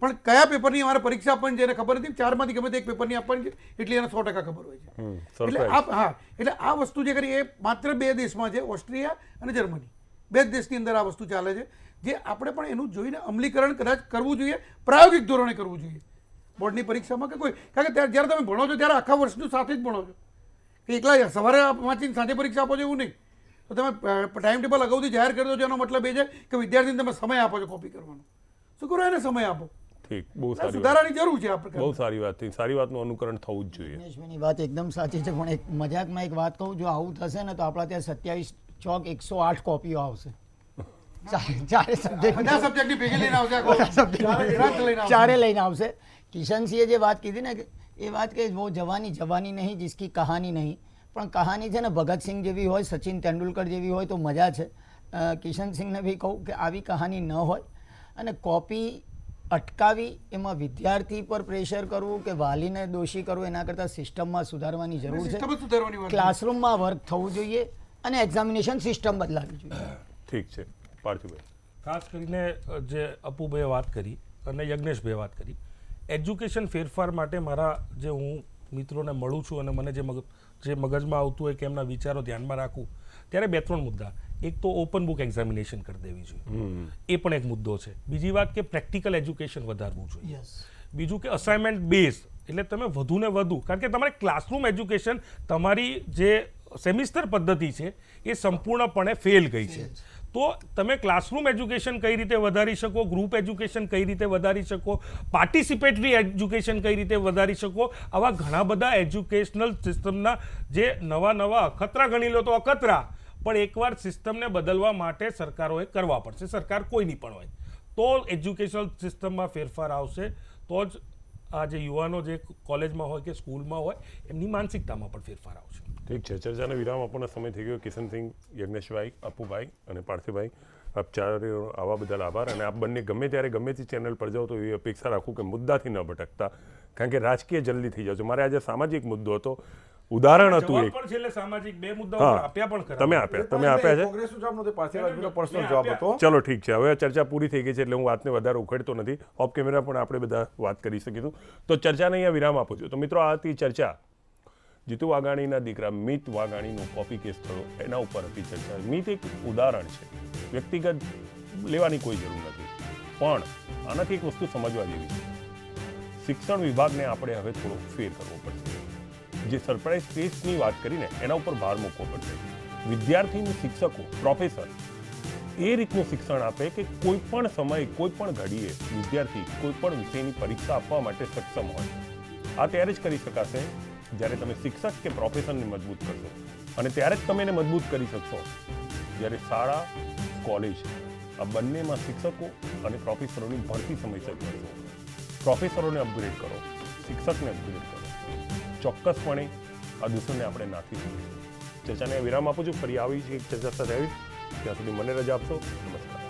પણ કયા પેપરની અમારે પરીક્ષા આપવાની છે એને ખબર નથી. 4માંથી ગમે તે એક પેપરની આપવાની છે, એટલે એને 100% ખબર હોય છે. એટલે આ વસ્તુ જે કરી એ માત્ર 2 દેશમાં છે, ઓસ્ટ્રિયા અને જર્મની. 2 જ દેશની અંદર આ વસ્તુ ચાલે છે, જે આપણે પણ એનું જોઈને અમલીકરણ કદાચ કરવું જોઈએ, પ્રાયોગિક ધોરણે કરવું જોઈએ બોર્ડની પરીક્ષામાં કે કોઈ. કારણ કે જ્યારે તમે ભણો છો ત્યારે આખા વર્ષનું સાથે જ ભણો છો, કે એકલા સવારે વાંચીને સાંજે પરીક્ષા આપો છો એવું નહીં. તો તમે ટાઈમ ટેબલ અગાઉથી જાહેર કરી દો છો, એનો મતલબ એ છે કે વિદ્યાર્થીને તમે સમય આપો છો કોપી કરવાનો. શું કરો, એને સમય આપો. ઠીક, બહુ સારી વાત. સુધારાની જરૂર છે આ પ્રકારે. બહુ સારી વાત થઈ. સારી વાતનું અનુકરણ થવું જ જોઈએ. દિનેશભાઈની વાત એકદમ સાચી છે, પણ એક મજાકમાં એક વાત કહું, જો આવું થશે ને તો આપણા ત્યાં 27 ચોક 108 કોપીઓ આવશે. ચારે સબ્જેક્ટની ભેગી લઈને આવશે, ચારે લઈને આવશે. કિશનસિંહે જે વાત કીધી ને કે એ વાત કે વો જવાની નહીં જિસકી કહાની નહીં, પણ કહાની છે ને ભગતસિંહ જેવી હોય, સચિન તેંડુલકર જેવી હોય તો મજા છે. કિશનસિંહને બી કહું કે આવી કહાની ન હોય, અને કોપી અટકાવી એમાં વિદ્યાર્થી પર પ્રેશર કરવું કે વાલીને દોષી કરવું, એના કરતાં સિસ્ટમમાં સુધારવાની જરૂર છે. ક્લાસરૂમમાં વર્ક થવું જોઈએ અને એક્ઝામિનેશન સિસ્ટમ બદલાવી જોઈએ. ઠીક છે પાર્થિવભાઈ. ખાસ કરીને જે અપુભાઈએ વાત કરી અને યજ્ઞેશભાઈએ વાત કરી, એજ્યુકેશન ફેરફાર માટે મારા જે હું મિત્રોને મળું છું અને મને જે મગજમાં આવતું હોય કે એમના વિચારો ધ્યાનમાં રાખું, ત્યારે 2-3 મુદ્દા. એક તો ઓપન બુક એક્ઝામિનેશન કરી દેવી જોઈએ, એ પણ એક મુદ્દો છે. બીજી વાત કે પ્રેક્ટિકલ એજ્યુકેશન વધારવું જોઈએ. બીજું કે અસાઇનમેન્ટ બેઝ, એટલે તમે વધુ ને વધુ, કારણ કે તમારે ક્લાસરૂમ એજ્યુકેશન, તમારી જે સેમિસ્ટર પદ્ધતિ છે એ સંપૂર્ણપણે ફેલ ગઈ છે. તો તમે ક્લાસરૂમ એજ્યુકેશન કઈ રીતે વધારી શકો, ગ્રુપ એજ્યુકેશન કઈ રીતે વધારી શકો, પાર્ટિસિપેટરી એજ્યુકેશન કઈ રીતે વધારી શકો, આવા ઘણા બધા એજ્યુકેશનલ સિસ્ટમના જે નવા અખતરા ગણી લો તો અખતરા, પણ એકવાર સિસ્ટમને બદલવા માટે સરકારોએ કરવા પડશે. સરકાર કોઈની પણ હોય તો એજ્યુકેશનલ સિસ્ટમમાં ફેરફાર આવશે, તો જ આ જે યુવાનો જે કોલેજમાં હોય કે સ્કૂલમાં હોય એમની માનસિકતામાં પણ ફેરફાર આવશે. ઠીક છે, ચર્ચાનો વિરામ આપવાનો સમય થઈ ગયો. કિશનસિંહ, યજ્ઞેશભાઈ, અપુભાઈ અને પાર્થિવભાઈ, આપ ચારે આવા બદલ આભાર. અને આપ બંને ગમે ત્યારે ગમે તે ચેનલ પર જાઓ તો એવી અપેક્ષા રાખું કે મુદ્દાથી ન ભટકતા, કારણ કે રાજકીય જલ્દી થઈ જાવ છો. મારે આજે સામાજિક મુદ્દો હતો, ઉદાહરણ હતું જવાબ એક. પણ છેલ્લે સામાજિક બે મુદ્દાઓ હા. પર આપ્યા પણ ખરા. તમે આપ્યા છે. કોંગ્રેસનો જવાબ નહોતો, પાર્થિવ પર્સનલ જવાબ હતો. ચલો ઠીક છે, હવે ચર્ચા પૂરી થઈ ગઈ છે એટલે હું વાતને વધારે ઉખેડતો નથી. ઓફ કેમેરા પણ આપણે બધા વાત કરી શકીશું. તો ચર્ચાને અહીંયા વિરામ આપું છું. તો મિત્રો, આ હતી ચર્ચા. જીતુ વાઘાણીના દીકરા મિત વાઘાણીનો કોપી કેસ થયો એના ઉપર હતી ચર્ચા. મિત એક ઉદાહરણ છે, વ્યક્તિગત લેવાની કોઈ જરૂર નથી, પણ આનાથી એક વસ્તુ સમજવા જેવી છે. શિક્ષણ વિભાગને આપણે હવે થોડો ફેર કરવો પડશે. જે સરપ્રાઇઝ ટેસ્ટની વાત કરીને એના ઉપર ભાર મૂકવો પડશે. વિદ્યાર્થીને શિક્ષકો, પ્રોફેસર એ રીતનું શિક્ષણ આપે કે કોઈ પણ સમયે, કોઈ પણ ઘડીએ વિદ્યાર્થી કોઈ પણ વિષયની પરીક્ષા આપવા માટે સક્ષમ હોય. આ ત્યારે જ કરી શકાશે જ્યારે તમે શિક્ષક કે પ્રોફેસરને મજબૂત કરશો, અને ત્યારે જ તમે એને મજબૂત કરી શકશો જ્યારે શાળા, કોલેજ આ બંનેમાં શિક્ષકો અને પ્રોફેસરોની ભરતી સમયસર કરશો. પ્રોફેસરોને અપગ્રેડ કરો, શિક્ષકને અપગ્રેડ કરો. ચોક્કસપણે આ દૂષણને આપણે નાખી શકીશું. ચર્ચાને વિરામ આપું છું. ફરી આવી છે એક ચર્ચા સાથે આવીશ. ત્યાં સુધી મને રજા આપશો. નમસ્કાર.